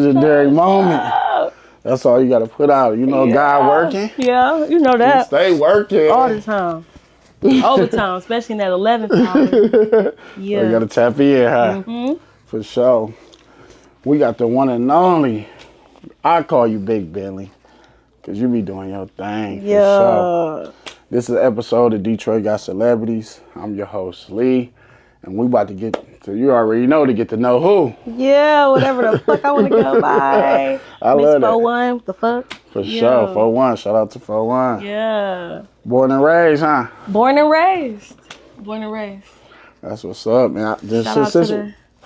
legendary moment. That's all you got to put out. You know, God working. Yeah, you know that. He stay working. All the time. Overtime, especially in that 11th hour. Yeah. So you got to tap in, huh? Mm-hmm. For sure. We got the one and only. I call you Big Bentley. Because you be doing your thing. Yeah. For sure. This is an episode of Detroit Got Celebrities. I'm your host, Lee. And we about to get to, you already know, to get to know who. Yeah, whatever the fuck I want to go by. I Miss love that. 41, what the fuck? For sure, 41. Shout out to 41. Yeah. Born and raised, huh? Born and raised. Born and raised. That's what's up, man.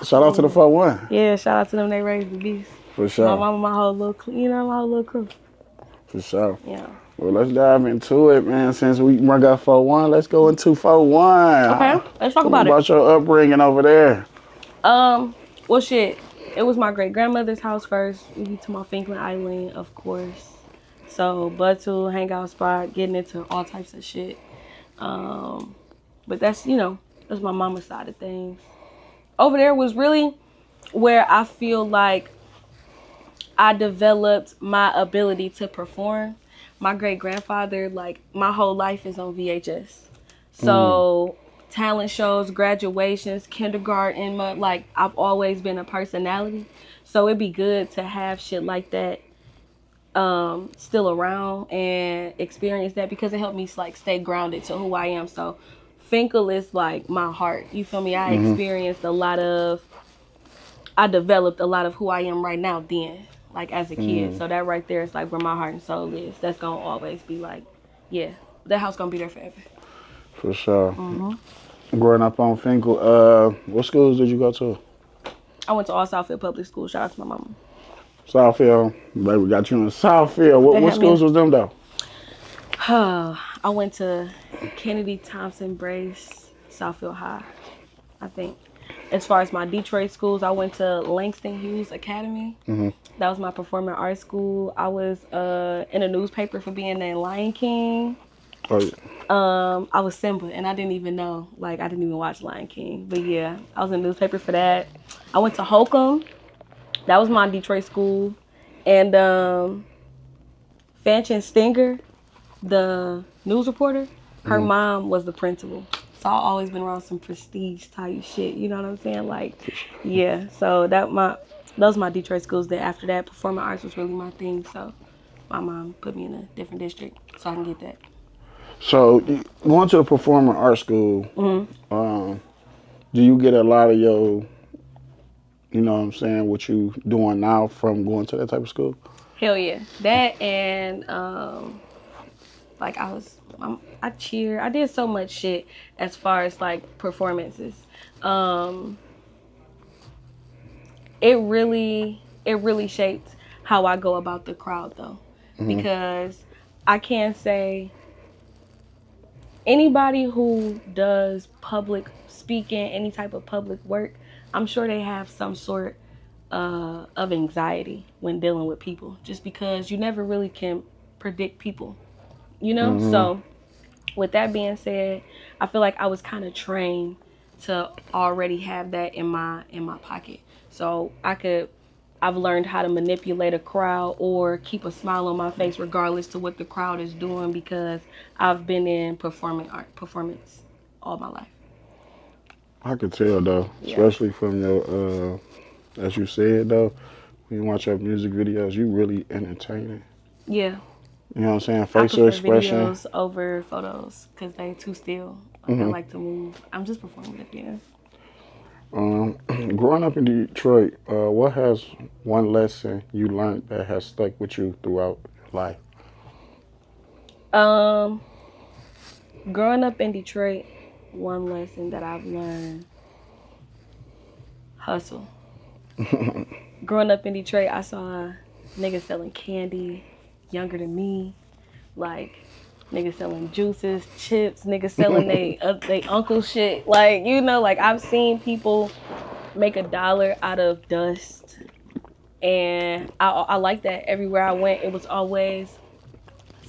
Shout out to the 41. Yeah, shout out to them. They raised the beast. For sure. My mama, my whole little crew. For sure. Yeah. Well, let's dive into it, man. Since we got 41, let's go into 41. Okay, let's talk about it. About your upbringing over there. Well, shit. It was my great grandmother's house first. We went to my Finklin Island, of course. So, Buttle, hangout spot, getting into all types of shit. But that's my mama's side of things. Over there was really where I feel like I developed my ability to perform. My great grandfather, like, my whole life is on VHS. So talent shows, graduations, kindergarten, like, I've always been a personality. So it'd be good to have shit like that still around and experience that, because it helped me like stay grounded to who I am. So Finkel is like my heart. You feel me? I experienced I developed a lot of who I am right now then, like as a kid. So that right there is like where my heart and soul is. That's gonna always be like, yeah, that house gonna be there forever. For sure. Growing up on Finkel, what schools did you go to? I went to all Southfield Public School. Shout out to my mama. Southfield. Baby, got you in Southfield. What schools was them though? I went to Kennedy, Thompson, Brace, Southfield High, I think. As far as my Detroit schools, I went to Langston Hughes Academy. That was my performing arts school. I was in a newspaper for being named Lion King. Oh, yeah. I was Simba, and I didn't even know. Like, I didn't even watch Lion King. But yeah, I was in a newspaper for that. I went to Holcomb. That was my Detroit school. And Fanchen Stinger, the news reporter, her mom was the principal. So I've always been around some prestige type shit. You know what I'm saying? Like, yeah. So those my Detroit schools. Then after that, performing arts was really my thing. So my mom put me in a different district so I can get that. So going to a performing arts school, do you get a lot of your, you know what I'm saying, what you doing now from going to that type of school? Hell yeah. That and like I cheer. I did so much shit as far as like performances. It really shaped how I go about the crowd though. Because I can't say anybody who does public speaking, any type of public work, I'm sure they have some sort of anxiety when dealing with people, just because you never really can predict people, you know? So with that being said, I feel like I was kind of trained to already have that in my pocket. So I've learned how to manipulate a crowd or keep a smile on my face regardless to what the crowd is doing, because I've been in performance all my life. I could tell though, especially from your, as you said though, when you watch your music videos, you really entertaining. Yeah. You know what I'm saying? Facial expression. Videos over photos because they too still. Like, I like to move. I'm just performing at the end. Growing up in Detroit, what has one lesson you learned that has stuck with you throughout life? Growing up in Detroit, one lesson that I've learned: hustle. Growing up in Detroit, I saw niggas selling candy younger than me, like niggas selling juices, chips, niggas selling they uncle shit. Like, you know, like I've seen people make $1 out of dust, and I like that. Everywhere I went, it was always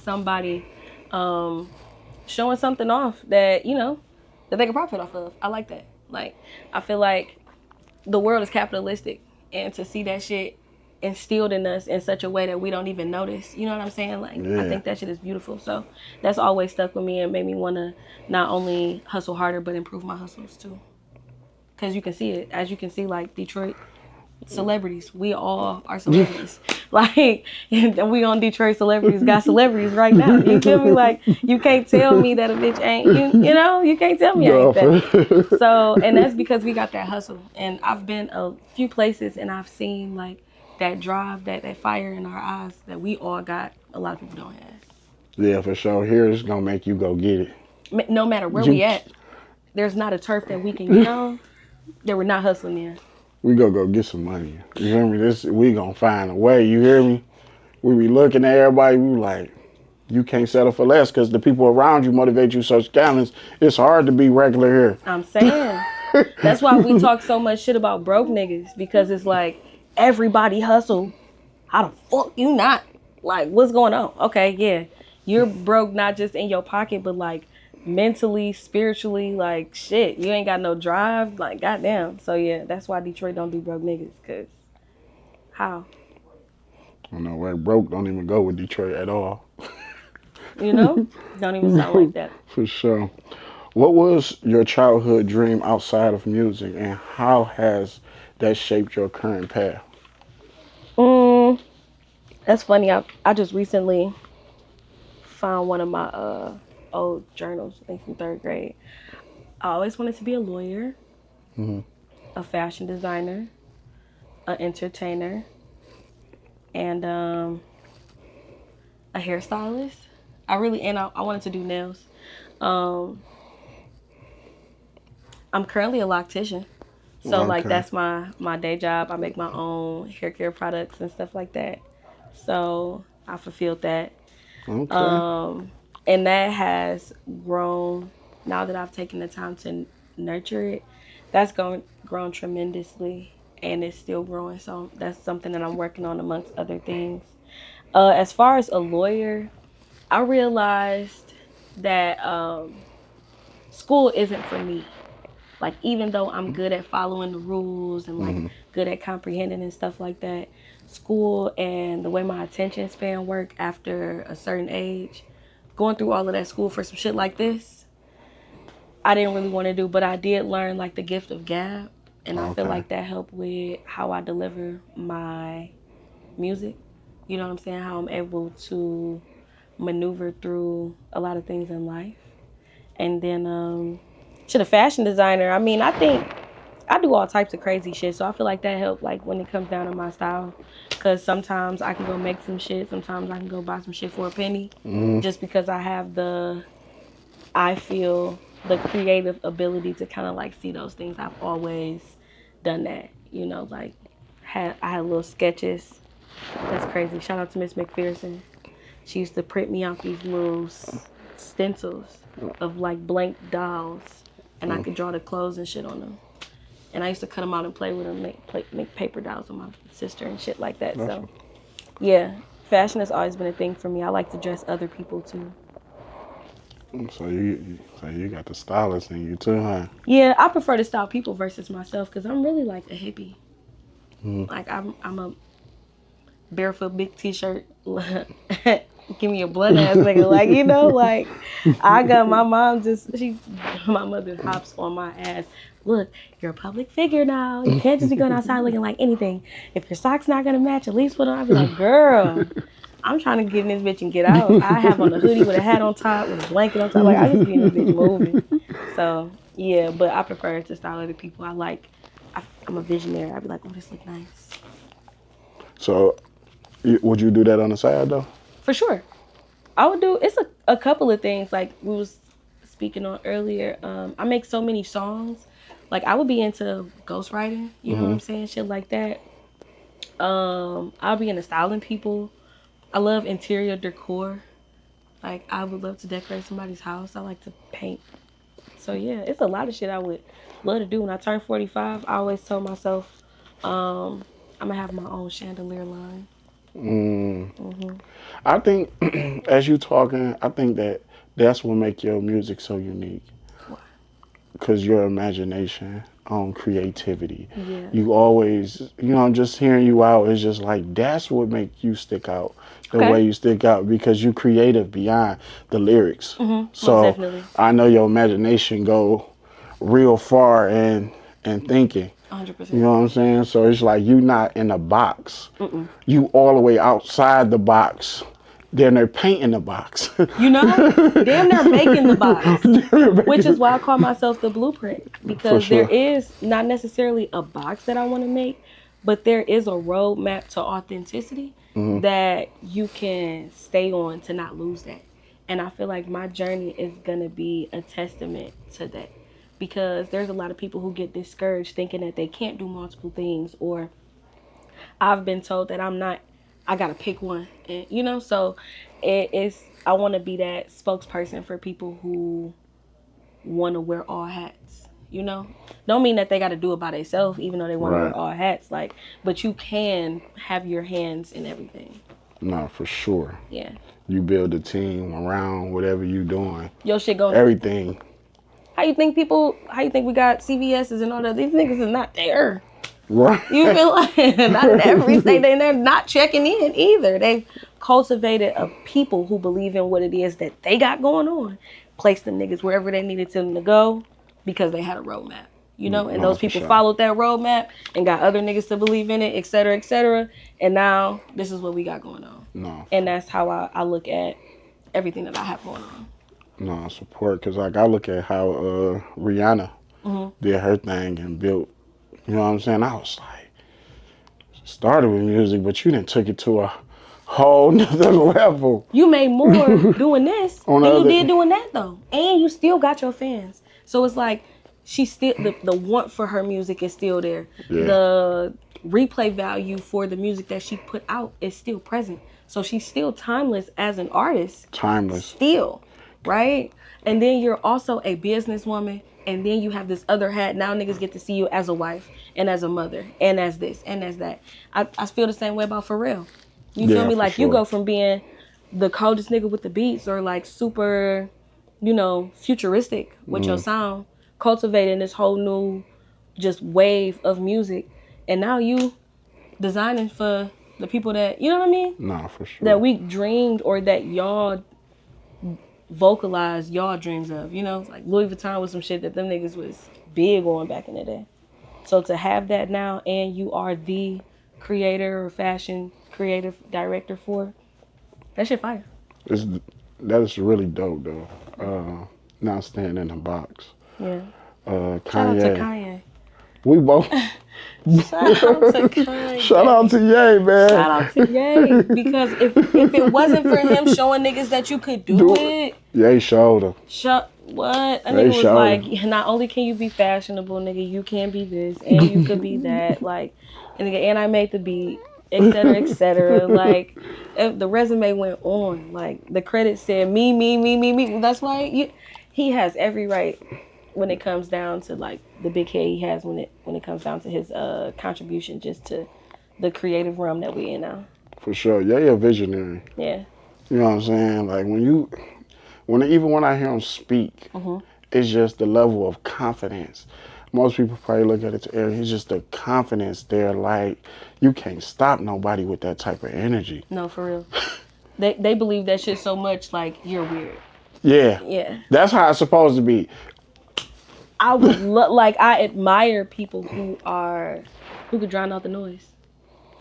somebody showing something off that, you know, that they can profit off of. I like that. Like, I feel like the world is capitalistic, and to see that shit instilled in us in such a way that we don't even notice. You know what I'm saying? Like, I Yeah. think that shit is beautiful. So that's always stuck with me and made me want to not only hustle harder, but improve my hustles too. Because you can see it. As you can see, like, Detroit celebrities. We all are celebrities. Like, and we on Detroit celebrities got celebrities right now. You feel me? Like, you can't tell me that a bitch ain't, you know, you can't tell me I No, ain't that. So, and that's because we got that hustle. And I've been a few places and I've seen like that drive, that fire in our eyes that we all got. A lot of people don't have. yeah, for sure. Here it's gonna make you go get it. No matter where You, we at, there's not a turf that we can get on that we're not hustling in. we gonna go get some money. You hear me? This we gonna find a way. You hear me? We be looking at everybody. We like, you can't settle for less because the people around you motivate you such talents. It's hard to be regular I'm saying. That's why we talk so much shit about broke niggas because it's like everybody hustle. How the fuck you not? Like, what's going on? Okay, yeah. You're broke not just in your pocket, but like mentally, spiritually, like shit. You ain't got no drive. Like, goddamn. So yeah, that's why Detroit don't do broke niggas. Cause how? I know, right? Broke don't even go with Detroit at all. You know? Don't even sound like that. For sure. What was your childhood dream outside of music, and how has that shaped your current path? Mm, that's funny. I just recently found one of my old journals, I think from third grade. I always wanted to be a lawyer, Hmm. a fashion designer, an entertainer, and a hairstylist. I wanted to do nails. Um, I'm currently a loctician. So like Okay. that's my day job. I make my own hair care products and stuff like that. So I fulfilled that. Okay. Um, and that has grown now that I've taken the time to nurture it. That's grown tremendously and it's still growing. So that's something that I'm working on amongst other things. As far as a lawyer, I realized that school isn't for me. Like even though I'm good at following the rules and like Hmm. good at comprehending and stuff like that, school and the way my attention span work after a certain age, going through all of that school for some shit like this, I didn't really want to do, but I did learn like the gift of gab, and I feel Okay. like that helped with how I deliver my music. You know what I'm saying? How I'm able to maneuver through a lot of things in life. And then to the fashion designer, I mean, I think I do all types of crazy shit, so I feel like that helped like when it comes down to my style. Cause sometimes I can go make some shit, sometimes I can go buy some shit for a penny, Hmm. just because I feel the creative ability to kind of like see those things. I've always done that, you know, like I had little sketches. That's crazy. Shout out to Miss McPherson. She used to print me out these little stencils of like blank dolls, and I Oh, could draw the clothes and shit on them. And I used to cut them out and play with them, make paper dolls with my sister and shit like that. that's So yeah, fashion has always been a thing for me. I like to dress other people too. so you got the stylist in you too, huh? Yeah, I prefer to style people versus myself because I'm really like a hippie. Mm. Like I'm a barefoot big t-shirt. Give me a blunt ass nigga. Like, you know, like I got my mom my mother hops on my ass. Look, you're a public figure now. You can't just be going outside looking like anything. If your sock's not gonna match, at least put on. I'd be like, girl, I'm trying to get in this bitch and get out. I have on a hoodie with a hat on top, with a blanket on top. Like I just be in this bitch moving. So yeah, but I prefer to style other people. I'm a visionary. I'd be like, oh, this look nice. So, would you do that on the side though? For sure. I would do it's a couple of things like we was speaking on earlier. I make so many songs. Like I would be into ghostwriting, you know what Hmm. I'm saying? Shit like that. I'll be into styling people. I love interior decor. Like I would love to decorate somebody's house. I like to paint. So yeah, it's a lot of shit I would love to do. When I turn 45, I always told myself, I'm gonna have my own chandelier line. Mm. Hmm. I think as you talking, I think that's what make your music so unique. Wow. Cause your imagination. on creativity. Yeah. You always, just hearing you out is just like that's what makes you stick out the Okay. way you stick out because you creative beyond the lyrics. Most So definitely. I know your imagination go real far and thinking. You 100%. know what I'm saying? So it's like you not in a box. Mm-mm. You all the way outside the box. Then they're painting the box. You know, damn, they're making the box, which is Making why I call myself the blueprint, For because there sure. is not necessarily a box that I want to make, but there is a roadmap to authenticity that you can stay on to not lose that. And I feel like my journey is going to be a testament to that, because there's a lot of people who get discouraged thinking that they can't do multiple things, or I've been told that I'm not, I gotta pick one. And, so I want to be that spokesperson for people who want to wear all hats. Don't mean that they got to do it by themselves, even though they want to wear Right. all hats. Like, but you can have your hands in everything. No, for sure. Yeah. You build a team around whatever you doing. Your shit going. Everything. How you think we got CVS's and all that? These niggas is not there. Right. You feel like not in every state they're not checking in either. They've cultivated a people who believe in what it is that they got going on. Placed them niggas wherever they needed them to go because they had a roadmap. And No, those for people sure. followed that roadmap and got other niggas to believe in it, et cetera, et cetera. And now this is what we got going on. No. And that's how I look at everything that I have going on. No, support. Because, like, I look at how Rihanna did her thing and built, you know what I'm saying? I was like, started with music, but you didn't took it to a whole nother level. You made more doing this On than the you other- did doing that, though. And you still got your fans. So it's like she still, the want for her music is still there. Yeah. The replay value for the music that she put out is still present. So she's still timeless as an artist. Timeless. Still, right? And then you're also a businesswoman. And then you have this other hat. Now niggas get to see you as a wife and as a mother and as this and as that. I feel the same way about Pharrell. You feel Yeah, me? for Like you sure. go from being the coldest nigga with the beats or like super, futuristic with your sound, cultivating this whole new just wave of music. And now you designing for the people that, you know what I mean? No, for sure. That we dreamed or that y'all vocalized y'all dreams of. Like Louis Vuitton was some shit that them niggas was big on back in the day. So to have that now and you are the creator or fashion creative director for, that shit fire. That is really dope, though. Not staying in a box. Yeah. Kanye. Shout out to Kanye. We both. Shout out to Kanye. Shout out to Ye, man. Shout out to Ye. Because if it wasn't for him showing niggas that you could do it. Ye showed him. What? A They nigga was showed like, him. not only can you be fashionable, nigga, you can be this and you could be that. Like, and I made the beat, et cetera, et cetera. Like, the resume went on. Like, the credits said me. That's why he has every right when it comes down to like the big head he has when it comes down to his contribution just to the creative realm that we in now. For sure. Ye a visionary. Yeah. You know what I'm saying? Like even when I hear him speak, it's just the level of confidence. Most people probably look at it to it's just the confidence there. Like you can't stop nobody with that type of energy. No, for real. They believe that shit so much. Like you're weird. Yeah. Yeah. That's how it's supposed to be. I would I admire people who could drown out the noise.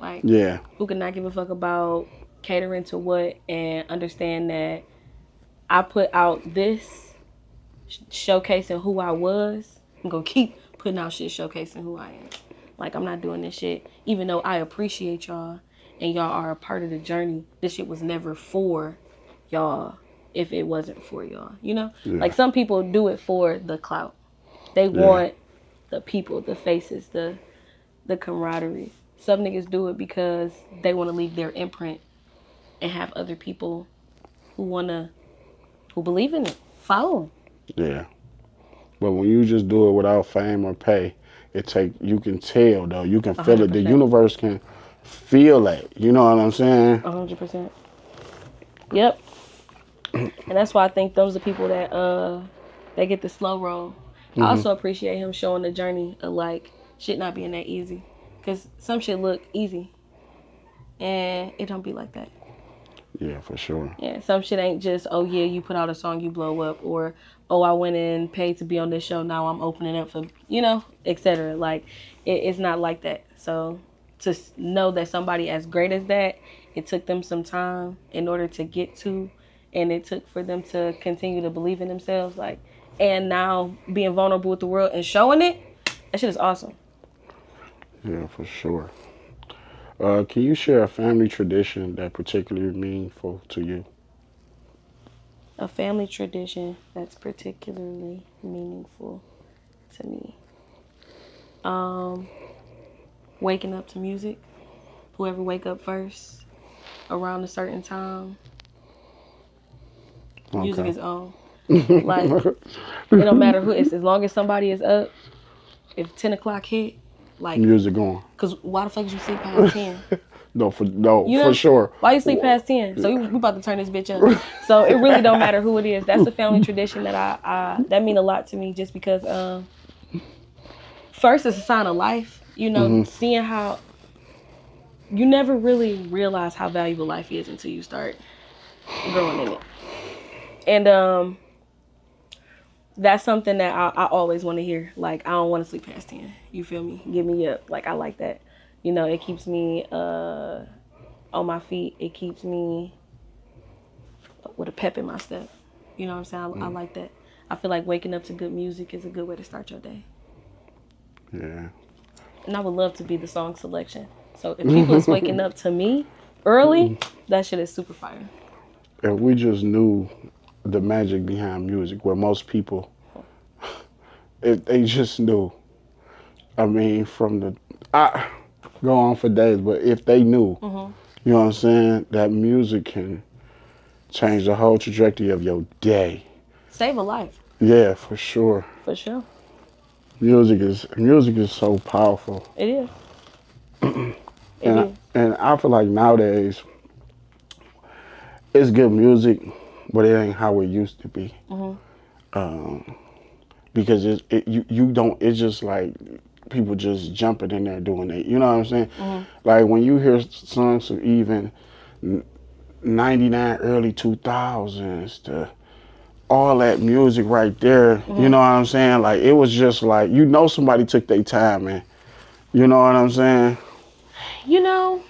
Like Yeah. who could not give a fuck about catering to what and understand that I put out this showcasing who I was. I'm gonna keep putting out shit showcasing who I am. Like I'm not doing this shit even though I appreciate y'all and y'all are a part of the journey. This shit was never for y'all if it wasn't for y'all. Yeah. Like some people do it for the clout. They want the people, the faces, the camaraderie. Some niggas do it because they want to leave their imprint and have other people who believe in it, follow them. Yeah. But when you just do it without fame or pay, you can tell though, you can feel 100%. It. The universe can feel it. You know what I'm saying? 100%. Yep. And that's why I think those are people that they get the slow roll. I also appreciate him showing the journey of like shit not being that easy, cause some shit look easy, and it don't be like that. Yeah, for sure. Yeah, some shit ain't just, oh yeah, you put out a song, you blow up, or oh, I went and paid to be on this show, now I'm opening up for, etc. Like, it's not like that. So to know that somebody as great as that, it took them some time in order to get to, and it took for them to continue to believe in themselves, like, and now being vulnerable with the world and showing it, that shit is awesome. Yeah, for sure. Can you share a family tradition that particularly meaningful to you? A family tradition that's particularly meaningful to me. Um, Waking up to music. Whoever wake up first around a certain time, music Okay. is on. Like, it don't matter who it's, as long as somebody is up. If 10 o'clock hit, like, Music on. cause why the fuck did you sleep past 10? No, You for know, sure. why you sleep past 10? So we about to turn this bitch up. So it really don't matter who it is. That's a family tradition that I that mean a lot to me, just because first it's a sign of life. Seeing how you never really realize how valuable life is until you start growing in it. And that's something that I always want to hear. Like, I don't want to sleep past 10. You feel me? Get me up. Like, I like that. It keeps me on my feet. It keeps me with a pep in my step. You know what I'm saying? I like that. I feel like waking up to good music is a good way to start your day. Yeah. And I would love to be the song selection. So if people is waking up to me early, that shit is super fire. If we just knew the magic behind music, where most people, if they just knew. I mean, I go on for days, but if they knew, you know what I'm saying, that music can change the whole trajectory of your day. Save a life. Yeah, for sure. For sure. Music is so powerful, It is. It and is. and I feel like nowadays it's good music, but it ain't how it used to be. Um, because you don't. It's just like people just jumping in there doing it. You know what I'm saying? Like when you hear songs from even 99 early 2000s to all that music right there, you know what I'm saying? Like it was just like, somebody took their time, man. You know what I'm saying? You know,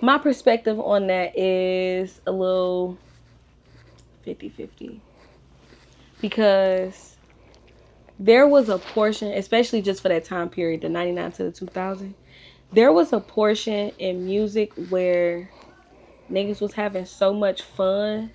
my perspective on that is a little 50-50, because there was a portion, especially just for that time period, the 99 to the 2000, there was a portion in music where niggas was having so much fun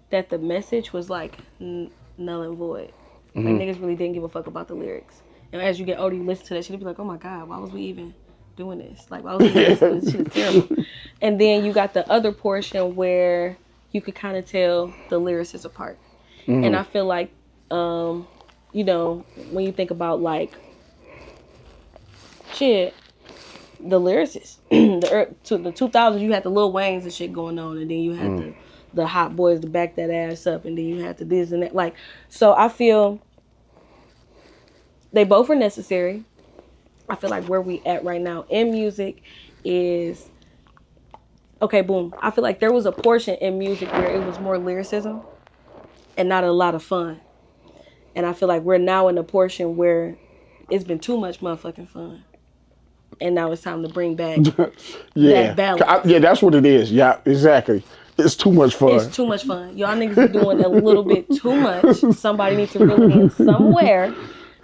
that the message was like null and void. Like, niggas really didn't give a fuck about the lyrics. And as you get older, you listen to that shit, you be like, oh my God, why was we even doing this? Like, why was we even listening? This shit is terrible. And then you got the other portion where you could kind of tell the lyricists apart. And I feel like, when you think about like, shit, the lyricists, the 2000s, you had the Lil Waynes and shit going on, and then you had the Hot Boys to back that ass up, and then you had the this and that. Like, so I feel they both are necessary. I feel like where we at right now in music is, okay, boom. I feel like there was a portion in music where it was more lyricism and not a lot of fun. And I feel like we're now in a portion where it's been too much motherfucking fun. And now it's time to bring back Yeah. that balance. Yeah, that's what it is. Yeah, exactly. It's too much fun. It's too much fun. Y'all niggas are doing a little bit too much. Somebody needs to reel it in somewhere,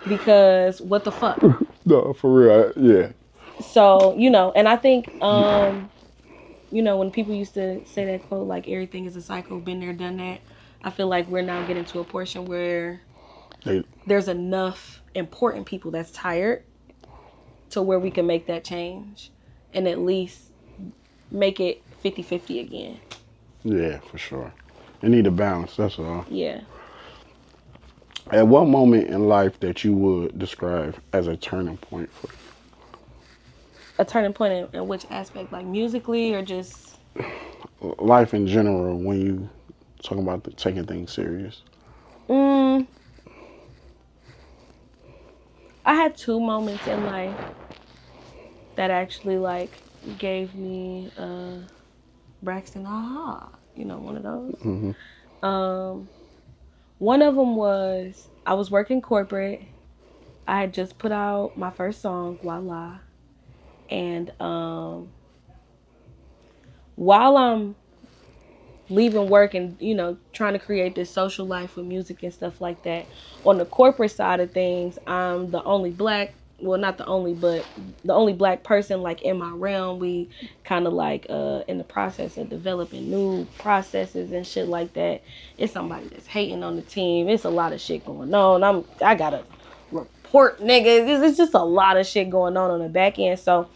because what the fuck? No, for real. Yeah. So, and I think, when people used to say that quote, like, everything is a cycle, been there, done that, I feel like we're now getting to a portion where there's enough important people that's tired to where we can make that change and at least make it 50-50 again. Yeah, for sure. They need a balance, that's all. Yeah. At what moment in life that you would describe as a turning point for you? A turning point in which aspect? Like musically or just? Life in general, when you talk about taking things serious. Mm, I had two moments in life that actually like gave me Braxton aha. You know, one of those. Mm-hmm. Um, one of them was I was working corporate. I had just put out my first song, Voila, and while I'm leaving work and trying to create this social life with music and stuff like that, on the corporate side of things, I'm the only black, well, not the only, but the only black person like in my realm. We kind of like in the process of developing new processes and shit like that. It's somebody that's hating on the team. It's a lot of shit going on. I gotta report niggas. It's just a lot of shit going on the back end. So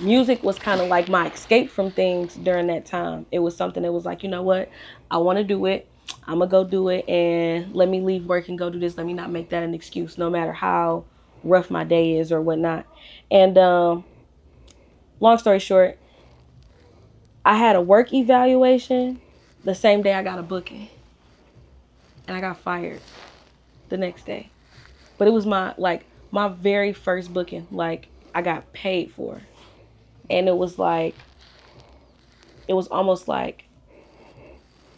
music was kind of like my escape from things during that time. It was something that was like, you know what, I want to do it. I'm gonna go do it, and let me leave work and go do this. Let me not make that an excuse, no matter how rough my day is or whatnot. And long story short, I had a work evaluation the same day I got a booking, and I got fired the next day. But it was my very first booking, like I got paid for, and it was almost like,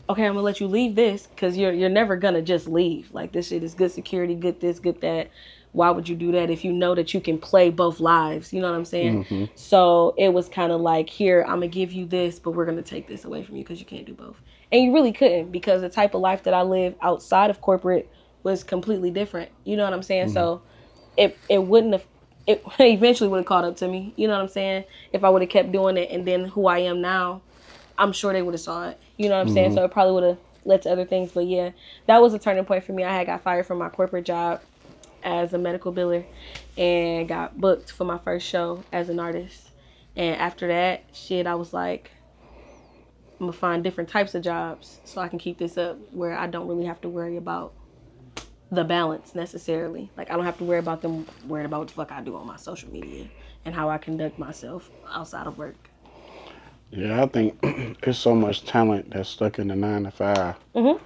okay, I'm gonna let you leave this because you're never gonna just leave. Like, this shit is good security, good this, good that. Why would you do that if you know that you can play both lives? You know what I'm saying? Mm-hmm. So it was kind of like, here, I'm gonna give you this, but we're gonna take this away from you because you can't do both. And you really couldn't, because the type of life that I live outside of corporate was completely different. You know what I'm saying? Mm-hmm. So it wouldn't have, it eventually would have caught up to me. You know what I'm saying? If I would have kept doing it, and then who I am now, I'm sure they would have saw it. You know what I'm saying? Mm-hmm. So it probably would have led to other things. But yeah, that was a turning point for me. I had got fired from my corporate job as a medical biller and got booked for my first show as an artist. And after that, shit, I was like, I'm gonna find different types of jobs so I can keep this up where I don't really have to worry about the balance necessarily. Like, I don't have to worry about them worrying about what the fuck I do on my social media and how I conduct myself outside of work. Yeah, I think there's so much talent that's stuck in the 9 to 5. Mm-hmm.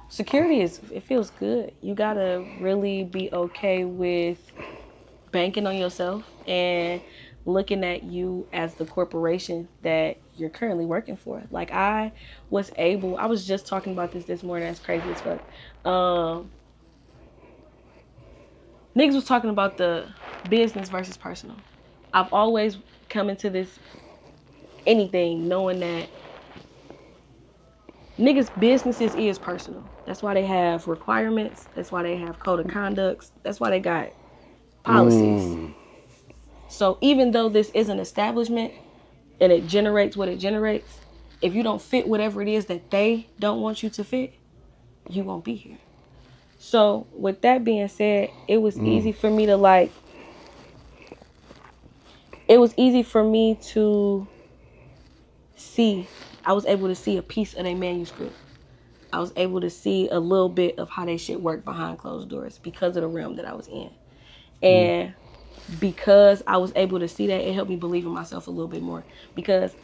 Security it feels good. You gotta really be okay with banking on yourself and looking at you as the corporation that you're currently working for. Like, I was just talking about this morning. That's crazy as fuck. Niggas was talking about the business versus personal. I've always come into this anything knowing that niggas businesses is personal. That's why they have requirements. That's why they have code of conducts. That's why they got policies. Mm. So even though this is an establishment and it generates what it generates, if you don't fit whatever it is that they don't want you to fit, you won't be here. So with that being said, it was Mm. easy for me to like, it was easy for me to see, I was able to see a piece of their manuscript. I was able to see a little bit of how they shit work behind closed doors because of the realm that I was in. Mm. And because I was able to see that, it helped me believe in myself a little bit more. Because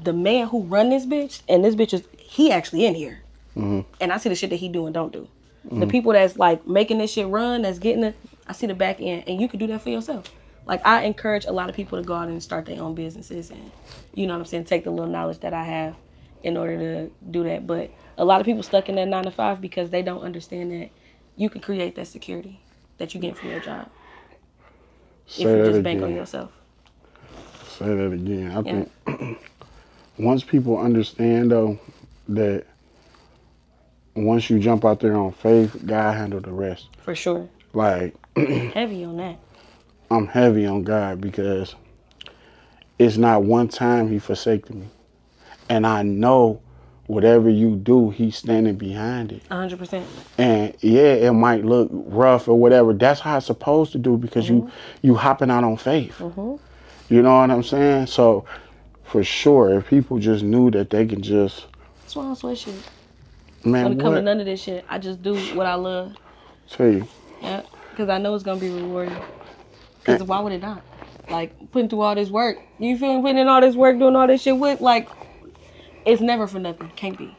the man who run this bitch, and this bitch he actually in here. Mm. And I see the shit that he do and don't do. The Mm. people that's like making this shit run, that's getting it, I see the back end, and you can do that for yourself. Like, I encourage a lot of people to go out and start their own businesses, and you know what I'm saying, take the little knowledge that I have in order to do that. But a lot of people stuck in that 9 to 5 because they don't understand that you can create that security that you get from your job if Say you that just bank on again. yourself. Say that again. I Yeah, think once people understand though that once you jump out there on faith, God handle the rest. for sure. Like Heavy on that. I'm heavy on God because it's not one time He forsaken me, and I know whatever you do, He's standing behind it. 100%. And yeah, it might look rough or whatever. That's how it's supposed to do because Mm-hmm. you hopping out on faith. Mm-hmm. You know what I'm saying? So for sure, if people just knew that they can just, That's why I don't sweat shit. When man, it comes to what? none of this shit, I just do what I love. Tell you, Yeah, because I know it's gonna be rewarding. Because and, why would it not? Like, putting through all this work, you feel me? Putting in all this work, doing all this shit with, like, it's never for nothing. Can't be.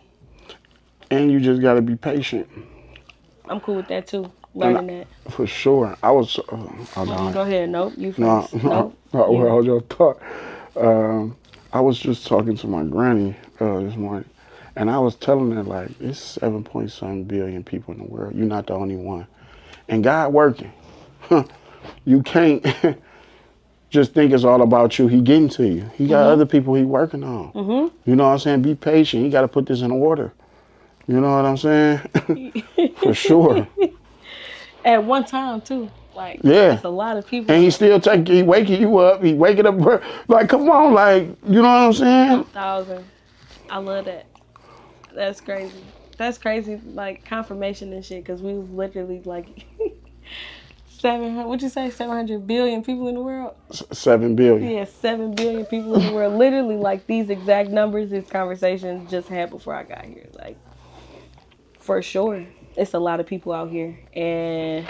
And you just got to be patient. I'm cool with that too. And Learning that. for sure, I was. Oh, Go ahead. Nope. You no, first. no, Nope. no. Well, You. hold your thought. Um, I was just talking to my granny this morning, and I was telling her like it's 7 point billion people in the world. You're not the only one, and God working. You can't just think it's all about you. He getting to you. He got Mhm. other people he working on. Mhm. You know what I'm saying? Be patient. He got to put this in order. You know what I'm saying? For sure. At one time too. Like Yeah. it's a lot of people And he though. still he waking you up. He waking up. Like, come on, like, you know what I'm saying? 1,000. I love that. That's crazy. That's crazy. Like confirmation and shit. Cause we was literally like 700. What'd you say? 700 billion people in the world. 7 billion. Yeah, 7 billion people in the world. Literally, like these exact numbers. This conversation just had before I got here. Like for sure, it's a lot of people out here, and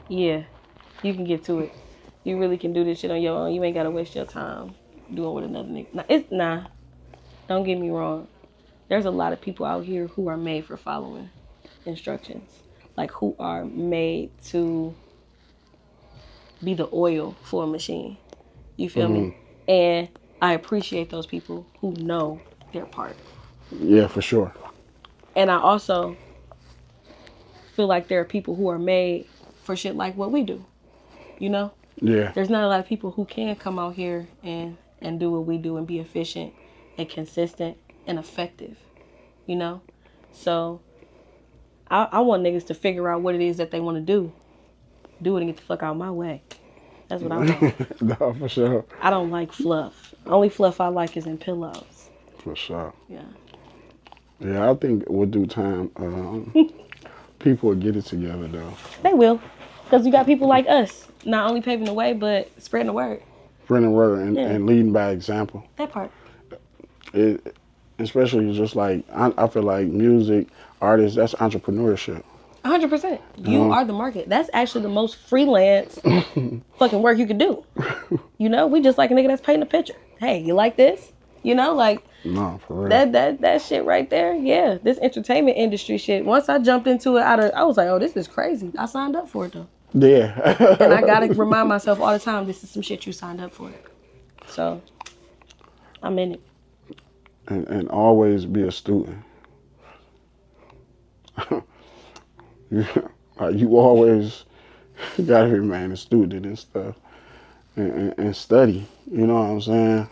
yeah, you can get to it. You really can do this shit on your own. You ain't gotta waste your time doing with another nigga. Nah. Don't get me wrong. There's a lot of people out here who are made for following instructions, like who are made to be the oil for a machine. You feel me? Mm-hmm. And I appreciate those people who know their part. Yeah, for sure. And I also feel like there are people who are made for shit like what we do. You know? Yeah. There's not a lot of people who can come out here and do what we do and be efficient and consistent and effective. You know? So I want niggas to figure out what it is that they want to do. Do it and get the fuck out of my way. That's what I want. No, for sure. I don't like fluff. Only fluff I like is in pillows. For sure. Yeah. Yeah, I think with due time, people will get it together, though. They will. Because you got people like us, not only paving the way, but spreading the word. Spreading word Yeah, and leading by example. that part. It, especially just like, I feel like music, artists, that's entrepreneurship. 100%. You You know? are the market. That's actually the most freelance fucking work you could do. You know, we just like a nigga that's painting a picture. Hey, you like this? You know, like No, for real. that shit right there. Yeah, this entertainment industry shit. Once I jumped into it I was like, oh, this is crazy. I signed up for it though. And I gotta Yeah. remind myself all the time, this is some shit you signed up for. So I'm in it. And always be a student. You always gotta remain a student and stuff and study. You know what I'm saying?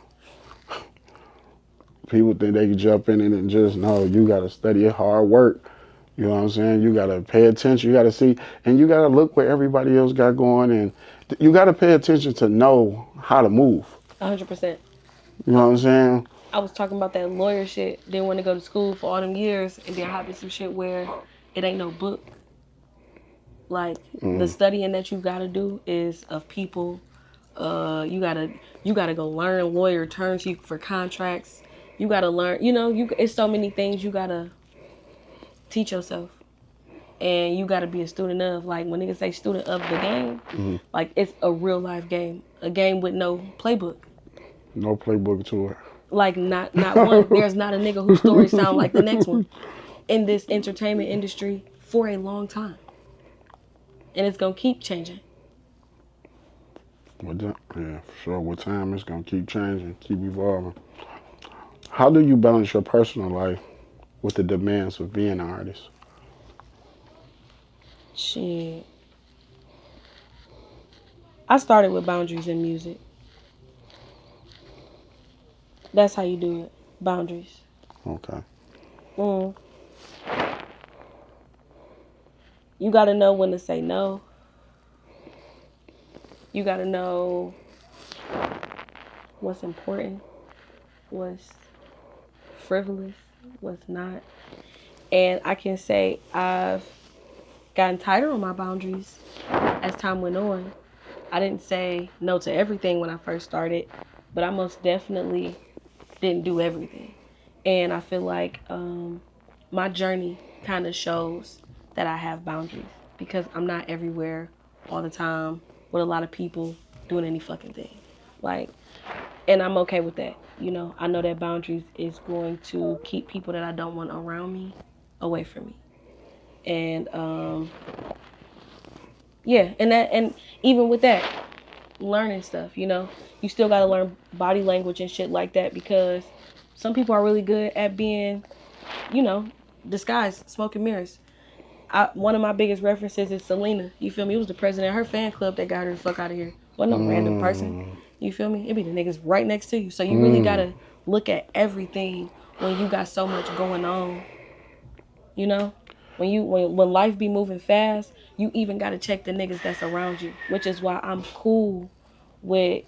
People think they can jump in it and just no, you gotta study it, hard work. You know what I'm saying? You gotta pay attention. You gotta see, and you gotta look where everybody else got going, and you gotta pay attention to know how to move. 100%. You know what I'm saying? I was talking about that lawyer shit. Didn't want to go to school for all them years, and then happened some shit where it ain't no book. Like the Mm. studying that you gotta do is of people. You gotta go learn lawyer terms for contracts. You gotta learn. You know, it's so many things you gotta teach yourself, and you gotta be a student of. Like when niggas say student of the game, Mm. like it's a real life game, a game with no playbook. No playbook to it. Like not one. There's not a nigga whose story sound like the next one in this entertainment industry for a long time, and it's gonna keep changing. Yeah, for sure. With time, it's gonna keep changing, keep evolving. How do you balance your personal life with the demands of being an artist? Shit. I started with boundaries in music. That's how you do it. Boundaries. Okay. Mm. You gotta know when to say no. You gotta know what's important, what's frivolous, what's not. And I can say I've gotten tighter on my boundaries as time went on. I didn't say no to everything when I first started, but I most definitely didn't do everything. And I feel like my journey kind of shows that I have boundaries because I'm not everywhere all the time with a lot of people doing any fucking thing. Like, and I'm okay with that. You know, I know that boundaries is going to keep people that I don't want around me. away from me. And yeah, and even with that, learning stuff, you still got to learn body language and shit like that, because some people are really good at being, you know, disguised, smoke and mirrors. One of my biggest references is Selena. You feel me? It was the president of her fan club that got her the fuck out of here. Wasn't no random person. You feel me? It be the niggas right next to you. So you really gotta look at everything when you got so much going on. You know, when life be moving fast, you even gotta check the niggas that's around you. Which is why I'm cool with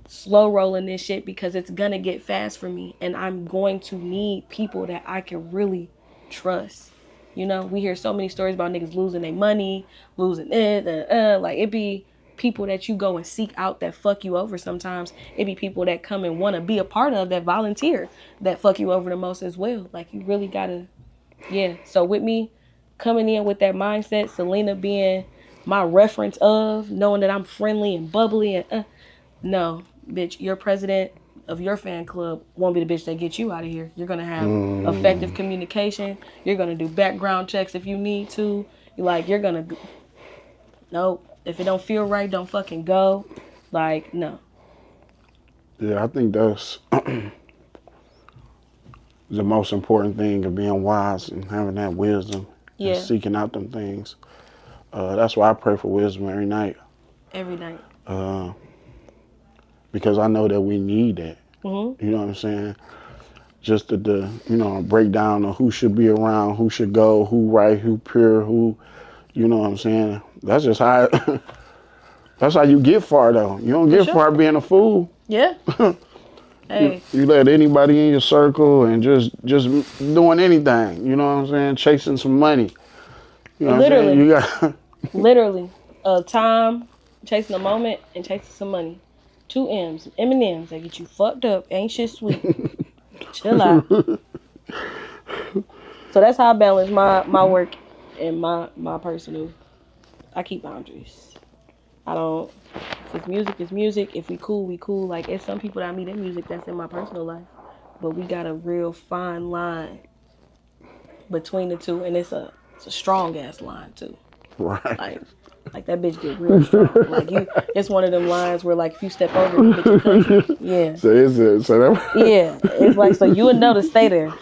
slow rolling this shit, because it's gonna get fast for me, and I'm going to need people that I can really trust. We hear so many stories about niggas losing their money, losing it, like it be people that you go and seek out that fuck you over sometimes. It be people that come and want to be a part of, that volunteer, that fuck you over the most as well. Like, you really gotta, yeah. So with me coming in with that mindset, Selena being my reference of knowing that I'm friendly and bubbly and no, bitch, your president of your fan club won't be the bitch that gets you out of here. You're going to have effective communication. You're going to do background checks if you need to. You're going to, nope. If it don't feel right, don't fucking go. Like, no. Yeah, I think that's the most important thing of being wise and having that wisdom and Yeah, seeking out them things. That's why I pray for wisdom every night. every night. Because I know that we need that. Mm-hmm. You know what I'm saying? Just the breakdown of who should be around, who should go, who right, who pure, who, you know what I'm saying? That's just how that's how you get far though. You don't For get sure. far being a fool. Yeah. Hey. You let anybody in your circle and just doing anything. You know what I'm saying? Chasing some money. You know what I'm saying? Literally. You got Literally. Time, chasing a moment, and chasing some money. Two M's. M&M's that get you fucked up. Ain't shit sweet. Chill out. So that's how I balance my work and my personal. I keep boundaries. I don't. If it's music, it's music. If we cool, we cool. Like, it's some people that I meet in music that's in my personal life, but we got a real fine line between the two, and it's a strong ass line too. right. Like like that bitch get real strong. Like, it's one of them lines where, like, if you step over, the bitch will cut you. Yeah. So Yeah, it's like, so you would know to stay there.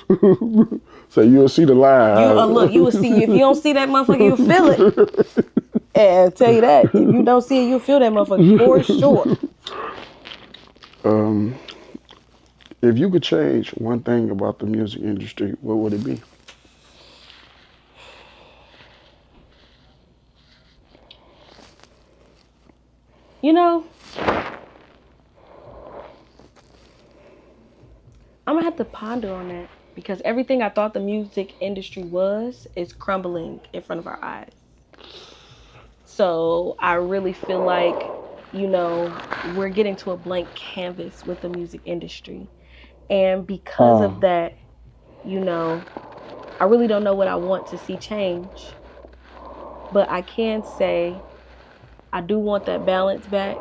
so you'll see the line. Look, you will see. If you don't see that motherfucker, you'll feel it. And I'll tell you that. If you don't see it, you'll feel that motherfucker for sure. If you could change one thing about the music industry, what would it be? I'm gonna have to ponder on that, because everything I thought the music industry was is crumbling in front of our eyes. So I really feel like, we're getting to a blank canvas with the music industry. And because of that, I really don't know what I want to see change. But I can say I do want that balance back.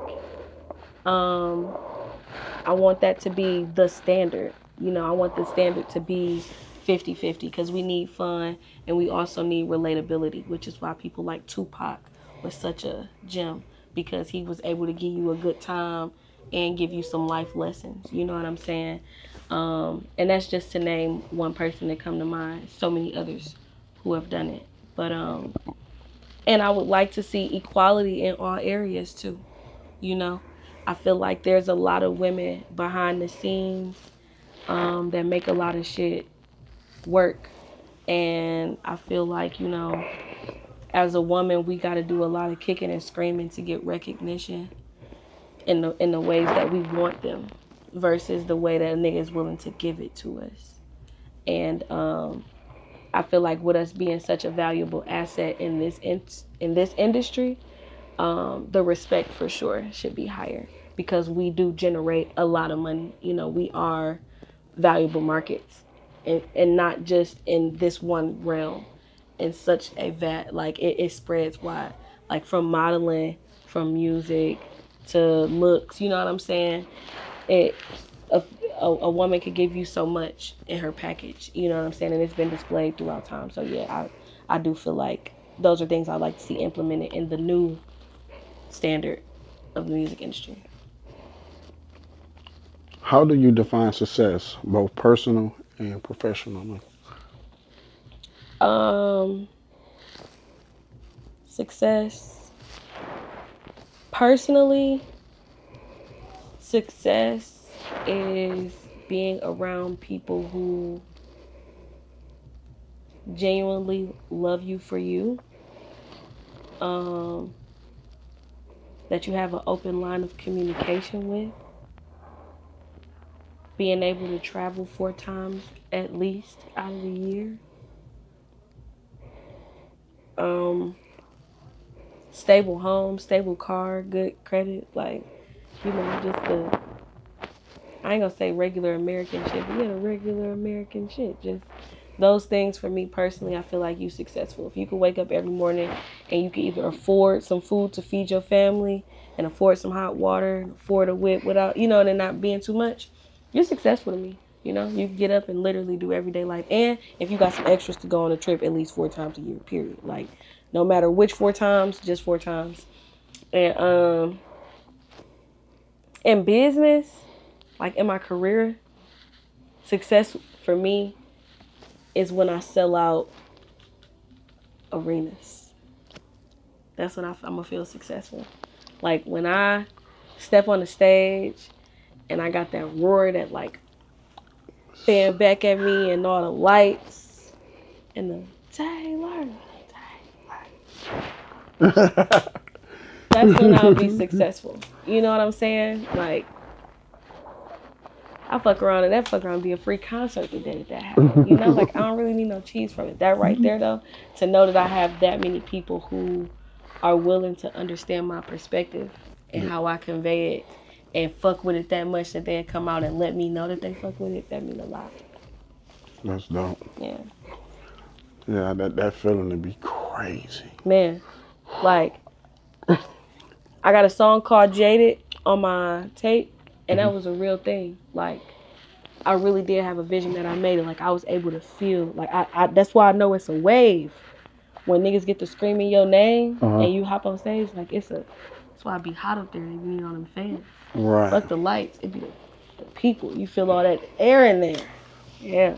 I want that to be the standard. I want the standard to be 50-50, because we need fun and we also need relatability, which is why people like Tupac was such a gem, because he was able to give you a good time and give you some life lessons. You know what I'm saying? And that's just to name one person that come to mind. So many others who have done it. But and I would like to see equality in all areas too. You know, I feel like there's a lot of women behind the scenes that make a lot of shit work. And I feel like, as a woman, we got to do a lot of kicking and screaming to get recognition in the ways that we want them, versus the way that a nigga is willing to give it to us. And I feel like with us being such a valuable asset in this industry, the respect for sure should be higher, because we do generate a lot of money. We are valuable markets, and not just in this one realm. In such a like it spreads wide, like from modeling, from music to looks. You know what I'm saying? It a, a woman could give you so much in her package. You know what I'm saying? And it's been displayed throughout time. So yeah, I do feel like those are things I like to see implemented in the new standard of the music industry. How do you define success, both personal and professional? Um, Success. Personally, success is being around people who genuinely love you for you. Um, that you have an open line of communication with. Being able to travel 4 times at least out of the year. Um, Stable home, stable car, good credit, like, just the, I ain't gonna say regular American shit, but yeah, the regular American shit. Just those things for me personally, I feel like you successful. If you could wake up every morning and you could either afford some food to feed your family and afford some hot water and afford a whip without, and it not being too much, you're successful to me. You get up and literally do everyday life. And if you got some extras to go on a trip at least 4 times a year, period. Like, no matter which 4 times, just 4 times. And in business, like in my career, success for me is when I sell out arenas. That's when I'm gonna feel successful. Like when I step on the stage and I got that roar that like fan back at me and all the lights and the Taylor. That's when I'll be successful. You know what I'm saying? Like, I fuck around and that fuck around be a free concert the day that happened. Like I don't really need no cheese from it. That right there though, to know that I have that many people who are willing to understand my perspective and how I convey it and fuck with it that much that they come out and let me know that they fuck with it, that mean a lot. That's dope. Yeah. Yeah, that feeling to be crazy. Man, like I got a song called Jaded on my tape and that was a real thing. Like I really did have a vision that I made it. Like I was able to feel like I that's why I know it's a wave. When niggas get to screaming your name Uh-huh. and you hop on stage, like that's why I be hot up there and you know them fans. Right. Fuck the lights. It be the people. You feel all that air in there. Yeah.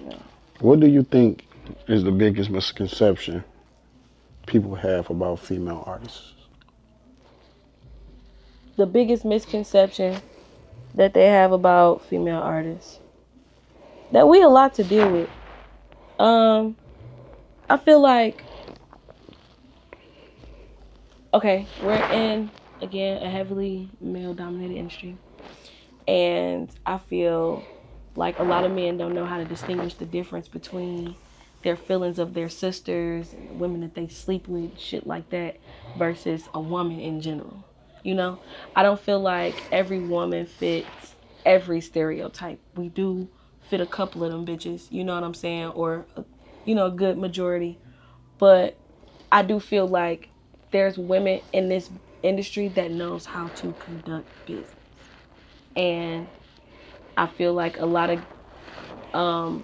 Yeah. What do you think is the biggest misconception people have about female artists? The biggest misconception that they have about female artists. That we a lot to deal with. I feel like okay, we're in again a heavily male dominated industry. And I feel like a lot of men don't know how to distinguish the difference between their feelings of their sisters and the women that they sleep with, shit like that, versus a woman in general. I don't feel like every woman fits every stereotype. We do fit a couple of them bitches, you know what I'm saying? Or, a good majority. But I do feel like there's women in this industry that knows how to conduct business. And I feel like um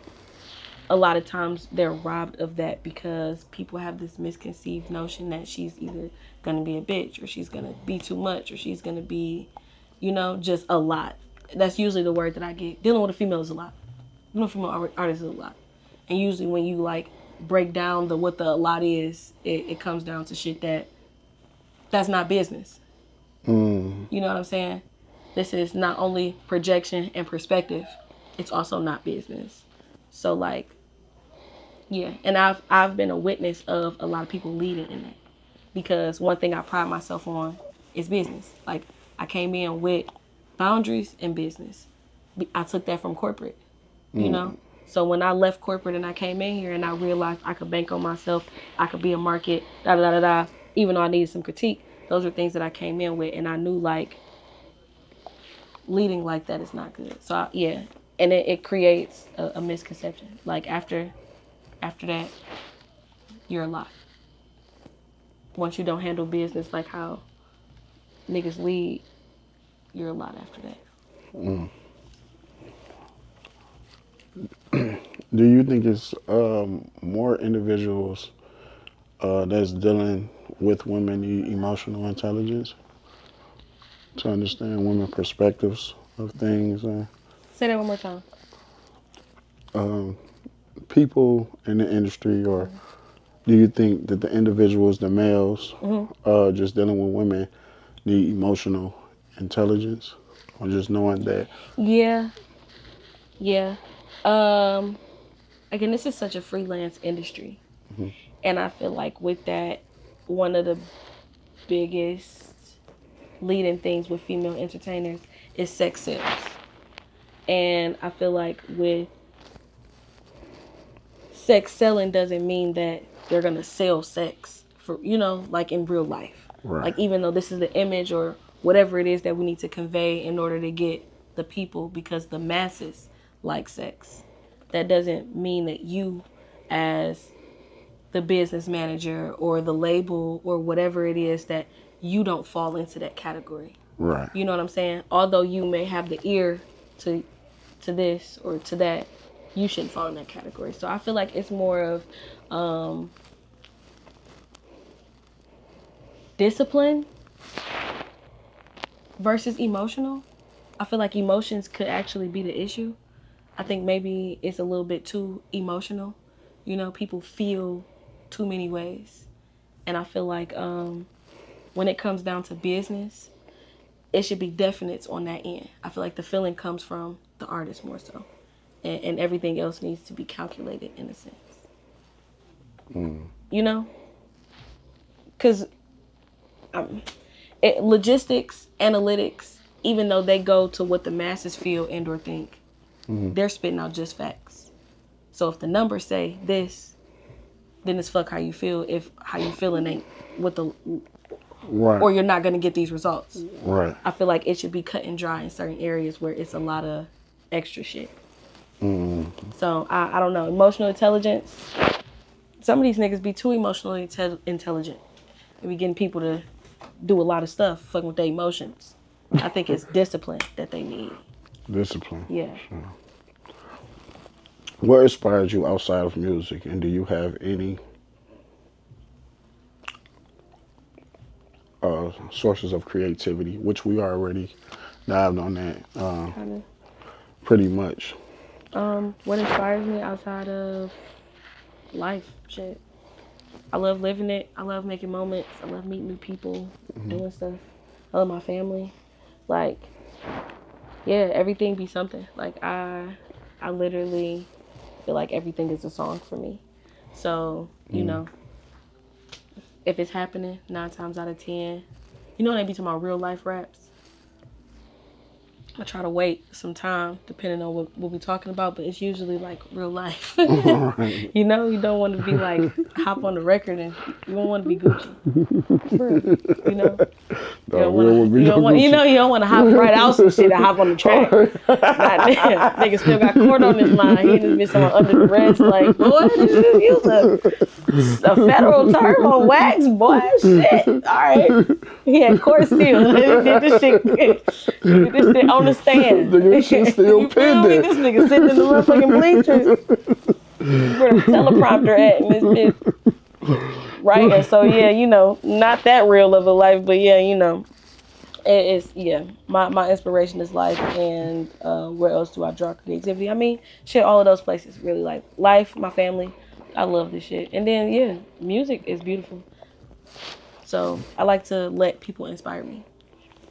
a lot of times they're robbed of that because people have this misconceived notion that she's either gonna be a bitch or she's gonna be too much or she's gonna be, just a lot. That's usually the word that I get. Dealing with a female is a lot. Dealing with a female artist is a lot. And usually when you like break down what the a lot is, it comes down to shit that's not business. Mm. You know what I'm saying? This is not only projection and perspective, it's also not business. So like, yeah, and I've been a witness of a lot of people leading in that because one thing I pride myself on is business. Like I came in with boundaries and business. I took that from corporate, you know. So when I left corporate and I came in here and I realized I could bank on myself, I could be a market, da da da da da. Even though I needed some critique, those are things that I came in with, and I knew like leading like that is not good. So yeah, and it creates a misconception. Like after that, you're a lot. Once you don't handle business like how niggas lead, you're a lot after that. Mm. Do you think it's more individuals that's dealing with women need emotional intelligence to understand women perspectives of things? Say that one more time. Um, People in the industry, or do you think that the individuals, the males, Hmm. just dealing with women need emotional intelligence, or just knowing that? Yeah, yeah. Um, Again, this is such a freelance industry, Mhm. and I feel like with that, one of the biggest leading things with female entertainers is sex sales, and I feel like with sex selling doesn't mean that they're gonna sell sex for like in real life. Right, Like even though this is the image or whatever it is that we need to convey in order to get the people because the masses like sex. That doesn't mean that you as the business manager or the label or whatever it is that you don't fall into that category. right, You know what I'm saying? Although you may have the ear to this or to that, you shouldn't fall in that category. So I feel like it's more of um, discipline versus emotional. I feel like emotions could actually be the issue. I think maybe it's a little bit too emotional. People feel too many ways. And I feel like when it comes down to business, it should be definite on that end. I feel like the feeling comes from the artist more so. And everything else needs to be calculated in a sense. mm, You know? Because um, logistics, analytics, even though they go to what the masses feel and or think, mm, they're spitting out just facts. So if the numbers say this, then it's fuck how you feel. If how you feeling ain't what the right, or you're not gonna get these results. right. I feel like it should be cut and dry in certain areas where it's a lot of extra shit. Mm, So I don't know. Emotional intelligence. Some of these niggas be too emotionally intelligent. They be getting people to do a lot of stuff, fucking with their emotions. I think it's discipline that they need. discipline. Yeah. Sure. What inspires you outside of music, and do you have any sources of creativity, which we already dived on that Kind of. pretty much? What inspires me outside of life? Shit. I love living it. I love making moments. I love meeting new people, Hmm. doing stuff. I love my family. Like, yeah, everything be something. Like I literally feel like everything is a song for me. So, Mm. if it's happening 9 times out of 10, when they be talking about real life raps, I try to wait some time depending on what we're talking about, but it's usually like real life. Right. You don't want to be like hop on the record and you don't want to be Gucci. For real. You know? You No, don't we want don't to. want to be You no don't want. Gucci. You don't want to hop right out some shit and hop on the track. Goddamn, nigga still got court on his line. He just been someone under the rest. Like, boy, did you use a federal term on wax, boy? Shit. All right. He had court still. He did this shit. He did this shit on the stand. Nigga, shit still You feel me? pending. This nigga sitting in the motherfucking bleachers. Where the teleprompter at and this bitch. Right. And so yeah, not that real of a life, but yeah, it's yeah. My inspiration is life, and where else do I draw creativity? I mean, shit, all of those places really, like life, my family. I love this shit, and then yeah, music is beautiful. So I like to let people inspire me,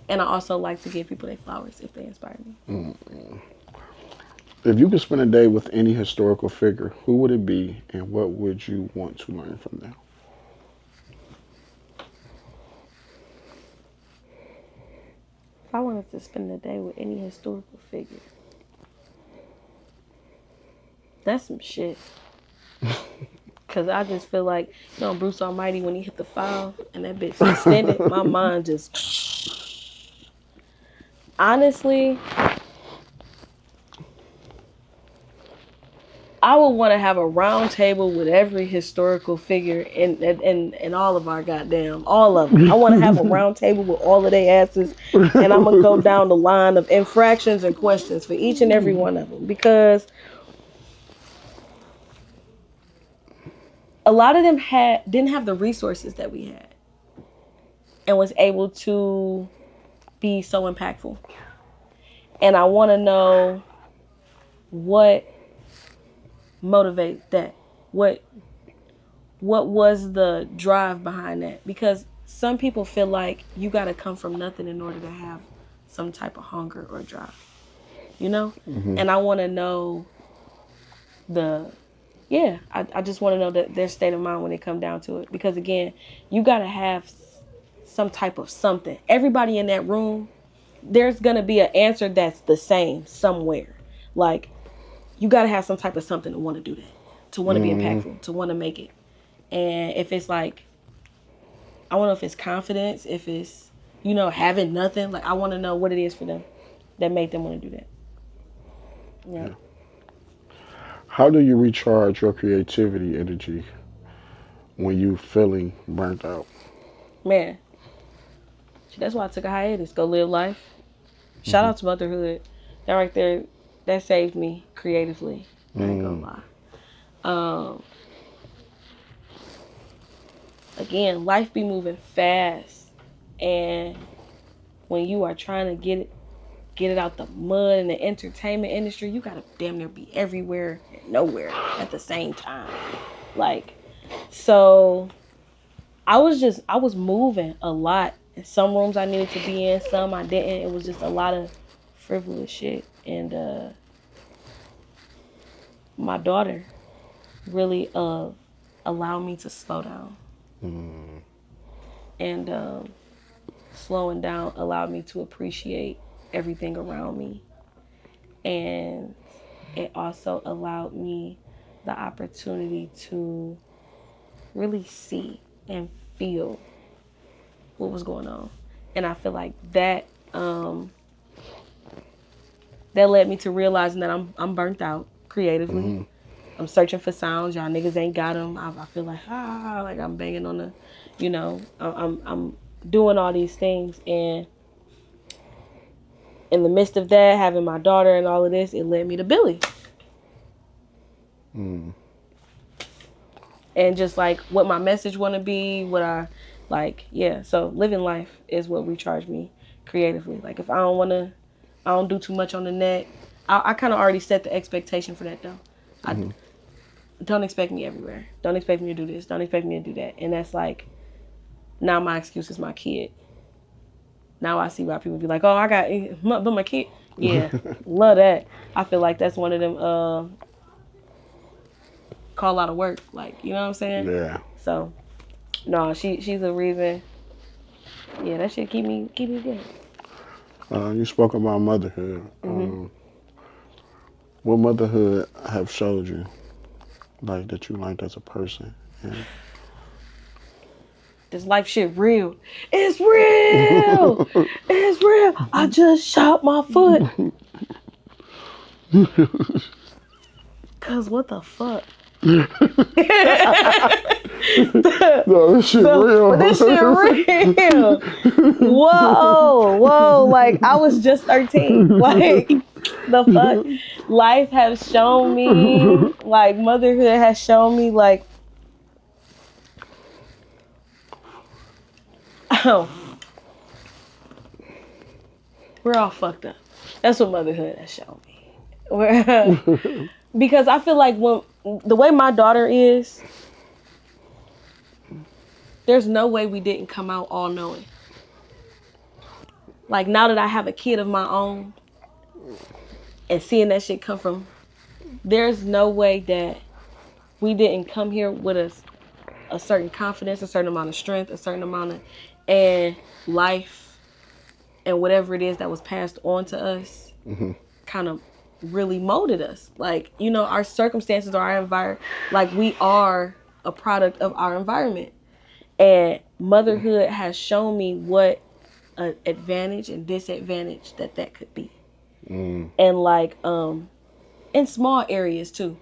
and I also like to give people their flowers if they inspire me. If you could spend a day with any historical figure, who would it be, and what would you want to learn from them? If I wanted to spend a day with any historical figure, that's some shit. Cause I just feel like, Bruce Almighty when he hit the file and that bitch extended, my mind just honestly, I would want to have a round table with every historical figure in all of our goddamn, all of them. I want to have a round table with all of their asses, and I'm gonna go down the line of infractions and questions for each and every one of them, because a lot of them didn't have the resources that we had, and was able to be so impactful. And I want to know what motivated that. What was the drive behind that? Because some people feel like you got to come from nothing in order to have some type of hunger or drive, you know? Mm-hmm. And I want to know I just want to know their state of mind when it come down to it. Because again, you got to have some type of something. Everybody in that room, there's going to be an answer that's the same somewhere. Like, you got to have some type of something to want to do that, to want to be impactful, to want to make it. And if it's like, I want to know if it's confidence, if it's, having nothing. Like, I want to know what it is for them that made them want to do that. Yeah. How do you recharge your creativity energy when you feeling burnt out? Man, that's why I took a hiatus. Go live life. Shout out to motherhood. That right there, that saved me creatively. I ain't gonna lie. Again, life be moving fast, and when you are trying to get it out the mud in the entertainment industry, you gotta damn near be everywhere and nowhere at the same time. Like, so I was moving a lot. In some rooms I needed to be in, some I didn't. It was just a lot of frivolous shit. And my daughter really allowed me to slow down. And slowing down allowed me to appreciate everything around me. And it also allowed me the opportunity to really see and feel what was going on. And I feel like that that led me to realizing that I'm burnt out creatively. I'm searching for sounds. Y'all niggas ain't got them. I feel like like I'm banging on the, I'm doing all these things, and in the midst of that, having my daughter and all of this, it led me to Billy. And just like what my message want to be, what I like, yeah. So living life is what recharged me creatively. Like, if I don't do too much on the net. I kind of already set the expectation for that though. Don't expect me everywhere. Don't expect me to do this. Don't expect me to do that. And that's like, now my excuse is my kid. Now I see why people be like, oh, but my kid. Yeah, love that. I feel like that's one of them call out of work. Like, you know what I'm saying? Yeah. So, no, she's a reason. Yeah, that shit keep me good. You spoke about motherhood. What motherhood have showed you, like, that you liked as a person? And This life shit real. It's real. It's real. I just shot my foot. Cause what the fuck? no, this shit real. But this shit real. Whoa. Like, I was just 13. Like, the fuck? Life has shown me, like, motherhood has shown me, like, oh, we're all fucked up. That's what motherhood has shown me. Because I feel like when the way my daughter is, there's no way we didn't come out all knowing. Like, now that I have a kid of my own and seeing that shit come from, there's no way that we didn't come here with a certain confidence, a certain amount of strength, a certain amount of, and life and whatever it is that was passed on to us kind of really molded us. Like, our circumstances or our environment, like, we are a product of our environment. And motherhood has shown me what an advantage and disadvantage that could be. And like, in small areas too.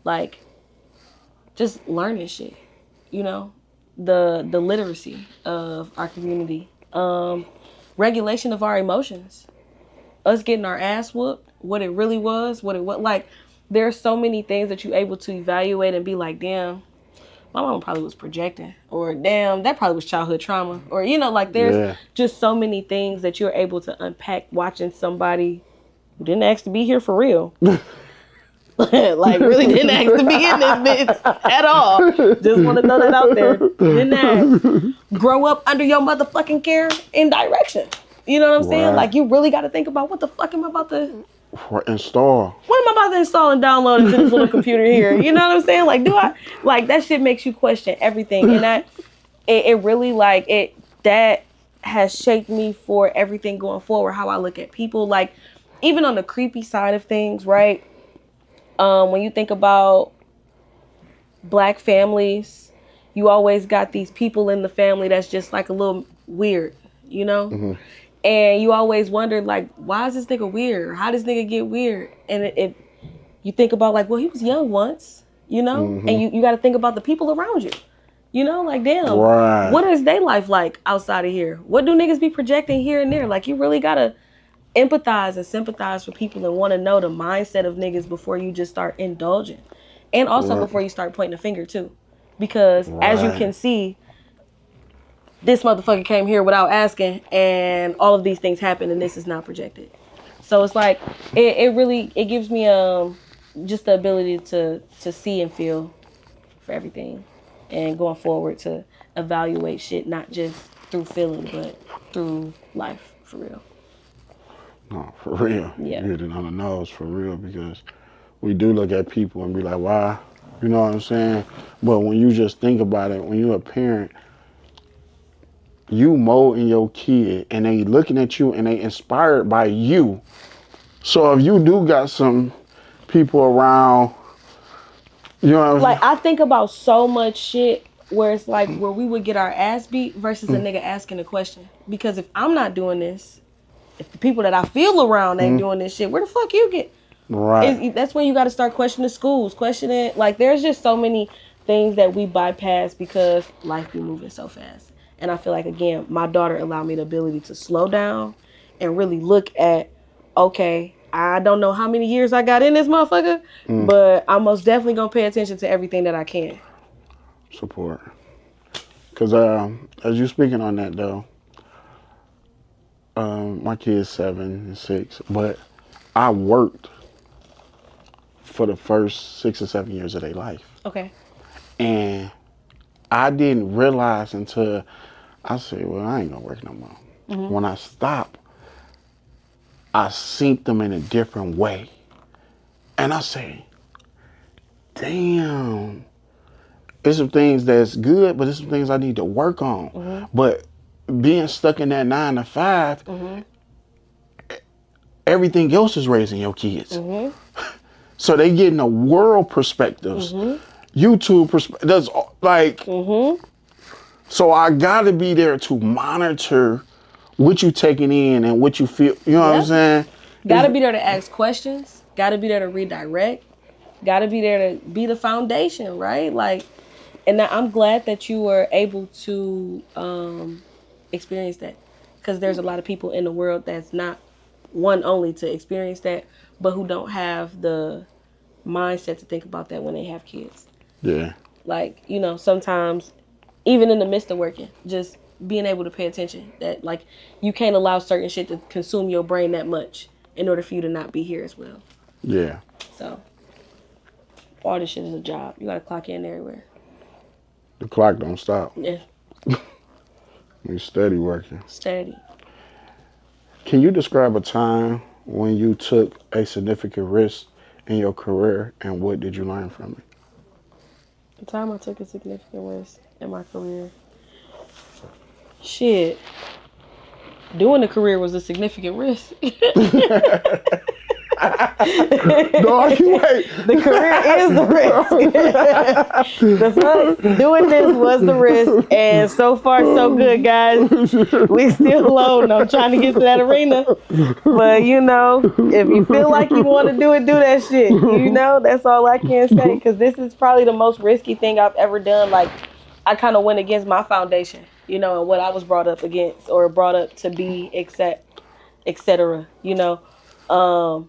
like just learning shit, you know, the literacy of our community, regulation of our emotions, us getting our ass whooped, what it really was, what it was like. There's so many things that you're able to evaluate and be like, damn, my mom probably was projecting, or damn, that probably was childhood trauma, or you know, like there's Yeah. just so many things that you're able to unpack watching somebody who didn't ask to be here for real. Like really didn't ask to be in this bitch at all. Just want to throw that out there. Didn't ask. Grow up under your motherfucking care and direction. You know what I'm saying? Right. Like you really got to think about what the fuck am I about to Install. what am I about to install and download into this little computer here? You know what I'm saying? Like, do I like that shit makes you question everything. And it really like it that has shaped me for everything going forward, how I look at people. Like, even on the creepy side of things, right? When you think about Black families, you always got these people in the family that's just like a little weird, you know? Mm-hmm. And you always wondered, like, why is this nigga weird? How does this nigga get weird? And it you think about, like, well, he was young once, you know? Mm-hmm. And you got to think about the people around you. You know, like, damn, Right. what is their life like outside of here? What do niggas be projecting here and there? Like, you really got to empathize and sympathize for people and want to know the mindset of niggas before you just start indulging. And also before you start pointing a finger, too. Because as you can see, this motherfucker came here without asking, and all of these things happen, and this is not projected. So it's like it really gives me just the ability to see and feel for everything, and going forward to evaluate shit not just through feeling but through life for real. No, for real. Yeah. You hit it on the nose for real, because we do look at people and be like, why? You know what I'm saying? But when you just think about it, when you're a parent, you molding your kid and they looking at you and they inspired by you. So if you do got some people around, you know what I'm saying? Like, I think about so much shit where it's like where we would get our ass beat versus a nigga asking a question. Because if I'm not doing this, if the people that I feel around ain't doing this shit, where the fuck you get? Right. That's when you got to start questioning schools, questioning, like, there's just so many things that we bypass because life be moving so fast. And I feel like, again, my daughter allowed me the ability to slow down and really look at, okay, I don't know how many years I got in this motherfucker, but I'm most definitely going to pay attention to everything that I can. Support. Because as you speaking on that, though, my kid's 7 and 6, but I worked for the first 6 or 7 years of their life. Okay. And I didn't realize until I said, well, I ain't gonna work no more. Mm-hmm. When I stopped, I seen them in a different way. And I say, damn, there's some things that's good, but there's some things I need to work on. Mm-hmm. But being stuck in that 9 to 5, everything else is raising your kids. Mm-hmm. So they getting a world perspectives, YouTube perspective. That's like, so I gotta be there to monitor what you taking in and what you feel. You know what I'm saying? Gotta be there to ask questions. Gotta be there to redirect. Gotta be there to be the foundation, right? Like, and I'm glad that you were able to experience that, because there's a lot of people in the world that's not one only to experience that, but who don't have the mindset to think about that when they have kids. Yeah. Like, you know, sometimes even in the midst of working, just being able to pay attention that, like, you can't allow certain shit to consume your brain that much in order for you to not be here as well. Yeah. So all this shit is a job. You gotta clock in everywhere. The clock don't stop. Yeah. We steady working. Steady. Can you describe a time when you took a significant risk in your career, and what did you learn from it? The time I took a significant risk in my career. Shit. Doing a career was a significant risk. Dog, you wait. The career is the risk. The fuck? Doing this was the risk. And so far, so good, guys. We still alone. I'm trying to get to that arena. But, you know, if you feel like you want to do it, do that shit. You know, that's all I can say. Because this is probably the most risky thing I've ever done. Like, I kind of went against my foundation, you know, and what I was brought up against or brought up to be, etc. You know.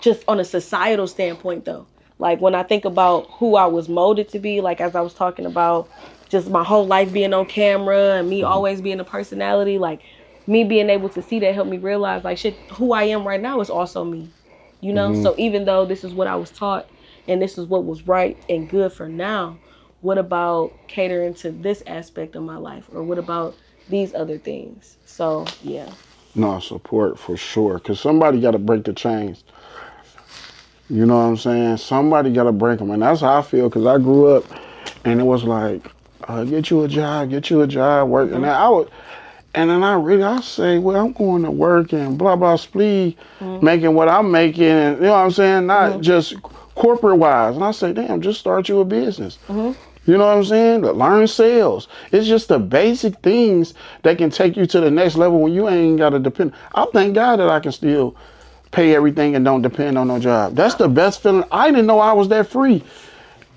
Just on a societal standpoint though, like when I think about who I was molded to be, like as I was talking about just my whole life being on camera and me always being a personality, like me being able to see that helped me realize like shit, who I am right now is also me, you know. So even though this is what I was taught and this is what was right and good for now, what about catering to this aspect of my life, or what about these other things? So yeah. No, support for sure. Because somebody got to break the chains. You know what I'm saying? Somebody got to break them. And that's how I feel, because I grew up and it was like, get you a job, work. And then I say, well, I'm going to work and blah, blah, splee, making what I'm making. And, you know what I'm saying? Not just corporate wise. And I say, damn, just start you a business. You know what I'm saying? Learn sales. It's just the basic things that can take you to the next level when you ain't got to depend. I thank God that I can still pay everything and don't depend on no job. That's the best feeling. I didn't know I was that free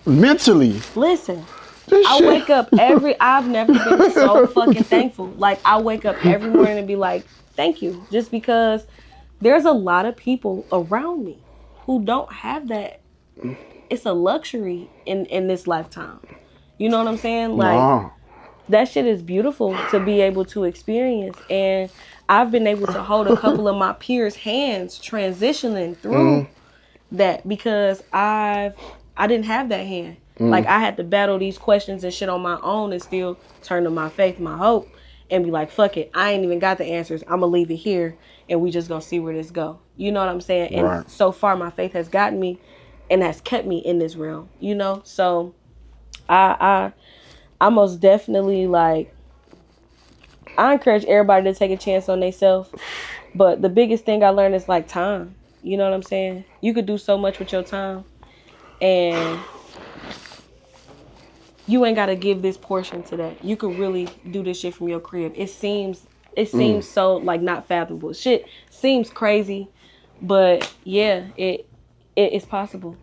mentally. Listen, wake up I've never been so fucking thankful. Like I wake up every morning and be like, thank you. Just because there's a lot of people around me who don't have that. It's a luxury in this lifetime. You know what I'm saying? Like that shit is beautiful to be able to experience. And I've been able to hold a couple of my peers' hands transitioning through that, because I didn't have that hand. Like I had to battle these questions and shit on my own and still turn to my faith, my hope, and be like, fuck it, I ain't even got the answers. I'm gonna leave it here and we just gonna see where this go. You know what I'm saying? And so far my faith has gotten me and has kept me in this realm, you know? So I most definitely, like, I encourage everybody to take a chance on themselves. But the biggest thing I learned is like time. You know what I'm saying? You could do so much with your time, and you ain't gotta give this portion to that. You could really do this shit from your crib. It seems so like not fathomable. Shit seems crazy, but yeah, it's possible.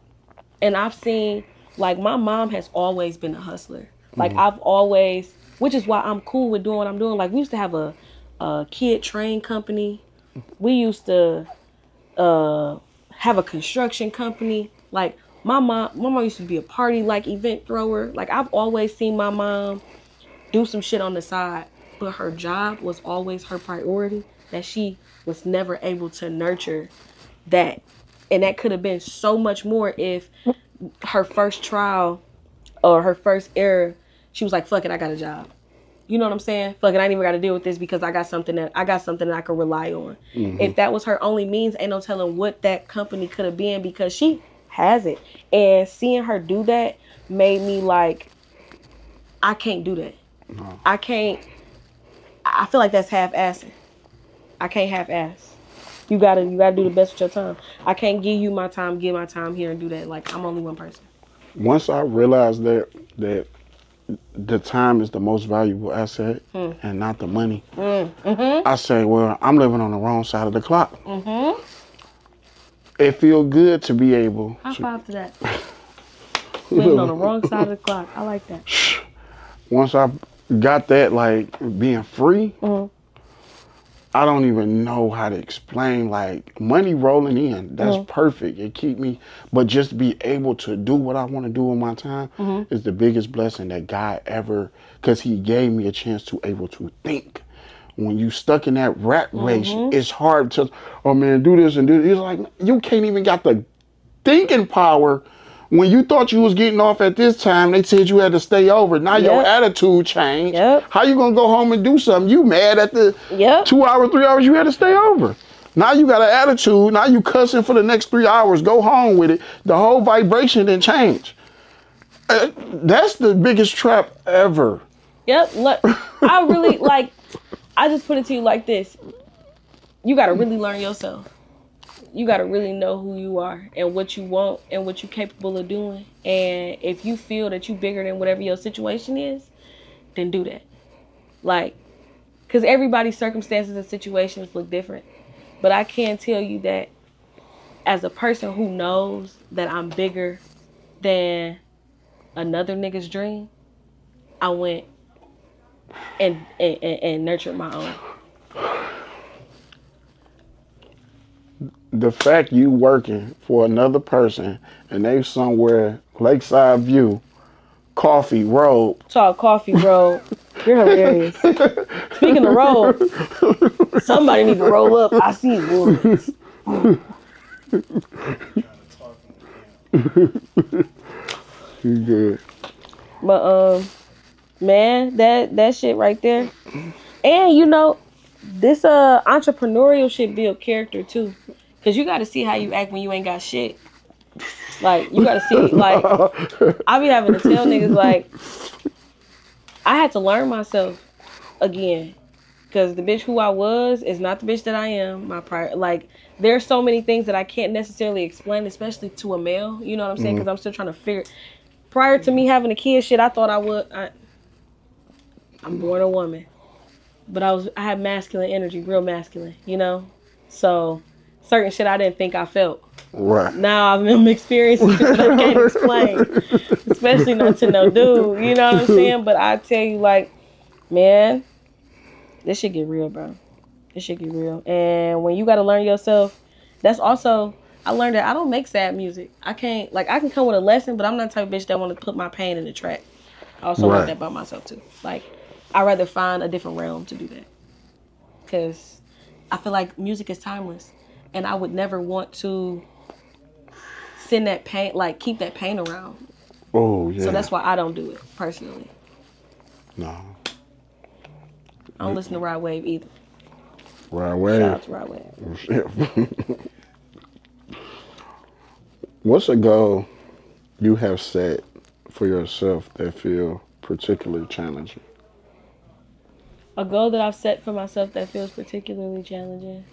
And I've seen, like, my mom has always been a hustler. Like I've always, which is why I'm cool with doing what I'm doing. Like we used to have a kid train company. We used to have a construction company. Like my mom used to be a party like event thrower. Like I've always seen my mom do some shit on the side, but her job was always her priority, that she was never able to nurture that. And that could have been so much more if her first trial or her first error, she was like, fuck it, I got a job. You know what I'm saying? Fuck it, I ain't even got to deal with this because I got something that I can rely on. If that was her only means, ain't no telling what that company could have been, because she has it. And seeing her do that made me like, I can't do that. No. I feel like that's half-assing. I can't half-ass. You gotta do the best with your time. I can't give you my time, give my time here and do that. Like, I'm only one person. Once I realized that the time is the most valuable asset and not the money, I say, well, I'm living on the wrong side of the clock. It feels good to be able High five to that. Living on the wrong side of the clock. I like that. Once I got that, like, being free, I don't even know how to explain, like, money rolling in. That's perfect. It keep me, but just be able to do what I want to do with my time is the biggest blessing that God ever, because he gave me a chance to able to think. When you stuck in that rat race, it's hard to, oh man, do this and do this. It's like, you can't even got the thinking power. When you thought you was getting off at this time, they said you had to stay over. Now your attitude changed. How you gonna go home and do something? You mad at the 2 hours, 3 hours you had to stay over. Now you got an attitude. Now you cussing for the next 3 hours. Go home with it. The whole vibration didn't change. That's the biggest trap ever. Look, I really, like, I just put it to you like this. You gotta really learn yourself. you gotta really know who you are and what you want and what you're capable of doing. And if you feel that you bigger than whatever your situation is, then do that. Like, because everybody's circumstances and situations look different. But I can tell you that as a person who knows that I'm bigger than another nigga's dream, I went and nurtured my own. The fact you working for another person and they somewhere Lakeside View, Coffee Road. Talk Coffee Road. You're hilarious. Speaking of road, somebody need to roll up. I see woods. You good. But man, that shit right there. And you know, this entrepreneurial shit build character too. Cause you gotta see how you act when you ain't got shit. Like you gotta see like I be having to tell niggas like I had to learn myself again. Cause the bitch who I was is not the bitch that I am. My prior like there's so many things that I can't necessarily explain, especially to a male. You know what I'm saying? Because I'm still trying to figure. Prior to me having a kid, shit, I thought I would. I'm born a woman, but I had masculine energy, real masculine. You know, so certain shit I didn't think I felt. Right. Now I'm experiencing shit that I can't explain, especially not to no dude. You know what I'm saying? But I tell you, like, man, this shit get real, bro. This shit get real. And when you got to learn yourself, that's also, I learned that I don't make sad music. I can't, like, I can come with a lesson, but I'm not the type of bitch that want to put my pain in the track. I also learned that about myself, too. Like, I'd rather find a different realm to do that. Because I feel like music is timeless. And I would never want to send that pain, like, keep that pain around. Oh, yeah. So that's why I don't do it, personally. No. I don't listen to Ride Wave either. Ride Wave. Shout out to Ride Wave. What's a goal you have set for yourself that feel particularly challenging? A goal that I've set for myself that feels particularly challenging.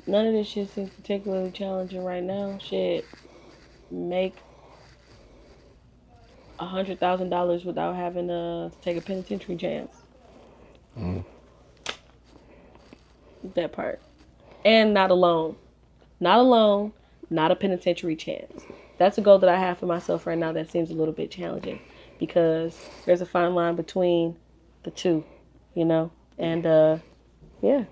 None of this shit seems particularly challenging right now. Shit, make $100,000 without having to take a penitentiary chance. That part. And not alone. Not alone, not a penitentiary chance. That's a goal that I have for myself right now that seems a little bit challenging because there's a fine line between the two, you know? And, yeah.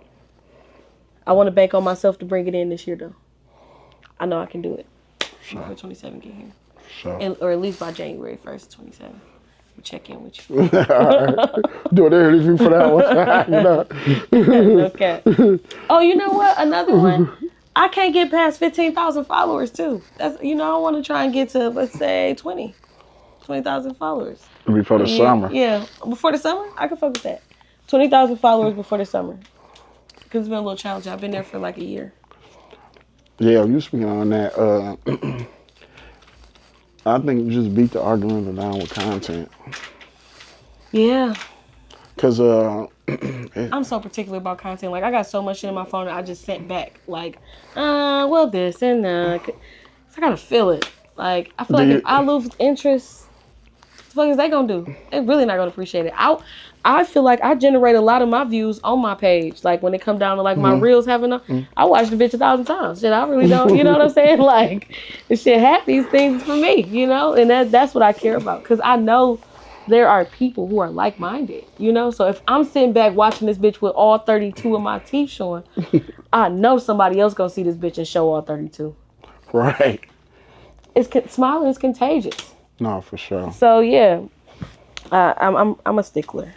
I want to bank on myself to bring it in this year, though. I know I can do it. Sure. Before 27 get here. Sure. Or at least by January 1st, 27. We'll check in with you. Do an interview for that one. No cap. Oh, you know what? Another one. I can't get past 15,000 followers too. That's I want to try and get to let's say 20,000 followers. Before the summer. Yeah, before the summer, I can fuck with that. 20,000 followers before the summer. Because it's been a little challenging. I've been there for like a year. Yeah, you speaking on that. I think you just beat the argument down with content. Yeah. Cause I'm so particular about content. Like I got so much shit in my phone that I just sent back. Like, well, this and that. So I gotta feel it. Like I feel like if I lose interest, what the fuck is they gonna do? They really not gonna appreciate it. I feel like I generate a lot of my views on my page. Like when it come down to like my reels having I watch the bitch 1,000 times. Shit, I really don't. You know what I'm saying? Like, this shit half these things for me. You know, and that's what I care about because I know there are people who are like-minded, so if I'm sitting back watching this bitch with all 32 of my teeth showing, I know somebody else gonna see this bitch and show all 32. Right. Smiling is contagious. No, for sure. So yeah, I'm a stickler.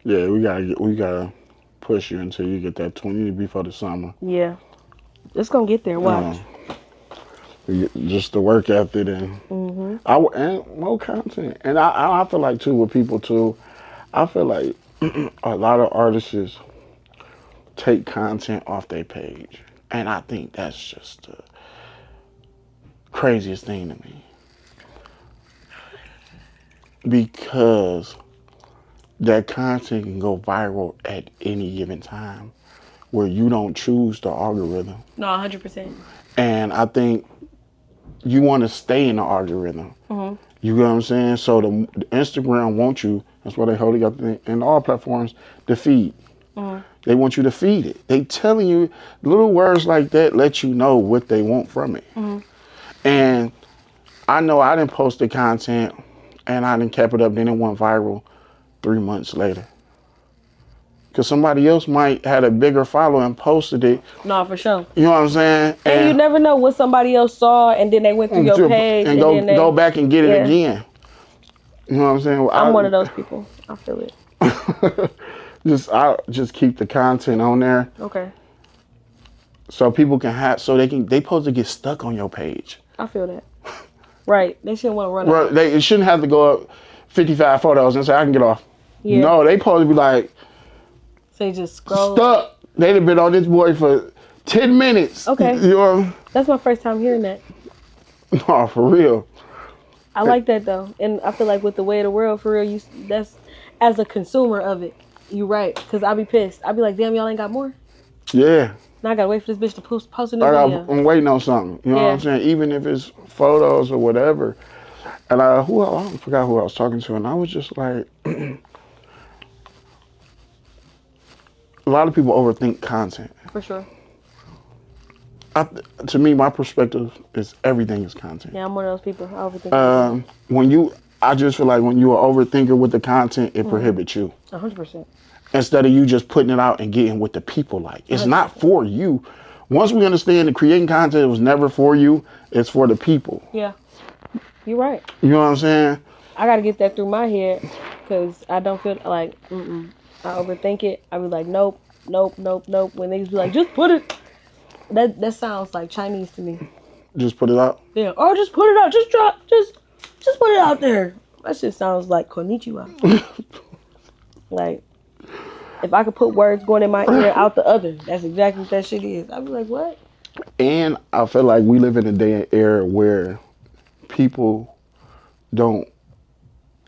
Yeah, we gotta push you until you get that 20 before the summer. Yeah, it's gonna get there. Watch. Just the work ethic and and more content. And I feel like too with people too. I feel like a lot of artists take content off their page, and I think that's just the craziest thing to me because that content can go viral at any given time. where you don't choose the algorithm. No, 100%. And I think you want to stay in the algorithm. Mm-hmm. You know what I'm saying? So the Instagram wants you. That's why they hold it up in all platforms to feed. Mm-hmm. They want you to feed it. They telling you little words like that let you know what they want from it. Mm-hmm. And I know I didn't post the content and I didn't kept it up. Then it went viral 3 months later. Because somebody else might had a bigger follower and posted it. No, for sure. You know what I'm saying? And you never know what somebody else saw, and then they went through your page, and then go back and get it yeah. again. You know what I'm saying? I'm one of those people. I feel it. I just keep the content on there. Okay. So people can they supposed to get stuck on your page. I feel that. Right. They shouldn't want to run Right. out. It shouldn't have to go up 55 photos and say I can get off. Yeah. No, they supposed to be like, so you just scroll. Stuck. They'd have been on this boy for 10 minutes. Okay. You know? That's my first time hearing that. No, for real. I like that though. And I feel like with the way of the world, for real, that's as a consumer of it, you right. Because I be pissed. I be like, damn, y'all ain't got more? Yeah. Now I gotta wait for this bitch to post a new video. I'm waiting on something. You know what I'm saying? Even if it's photos or whatever. And I forgot who I was talking to, and I was just like, a lot of people overthink content. For sure. To me, my perspective is everything is content. Yeah, I'm one of those people. I overthink. I just feel like when you're an overthinker with the content, it prohibits you. 100%. Instead of you just putting it out and getting what the people like. It's 100%. not for you. Once we understand that creating content was never for you, it's for the people. Yeah. You're right. You know what I'm saying? I got to get that through my head because I don't feel like, I overthink it. I be like, nope. When niggas be like, just put it. That sounds like Chinese to me. Just put it out? Yeah. Or just put it out. Just put it out there. That shit sounds like konnichiwa. Like, if I could put words going in my ear out the other, that's exactly what that shit is. I'd be like, what? And I feel like we live in a day and era where people don't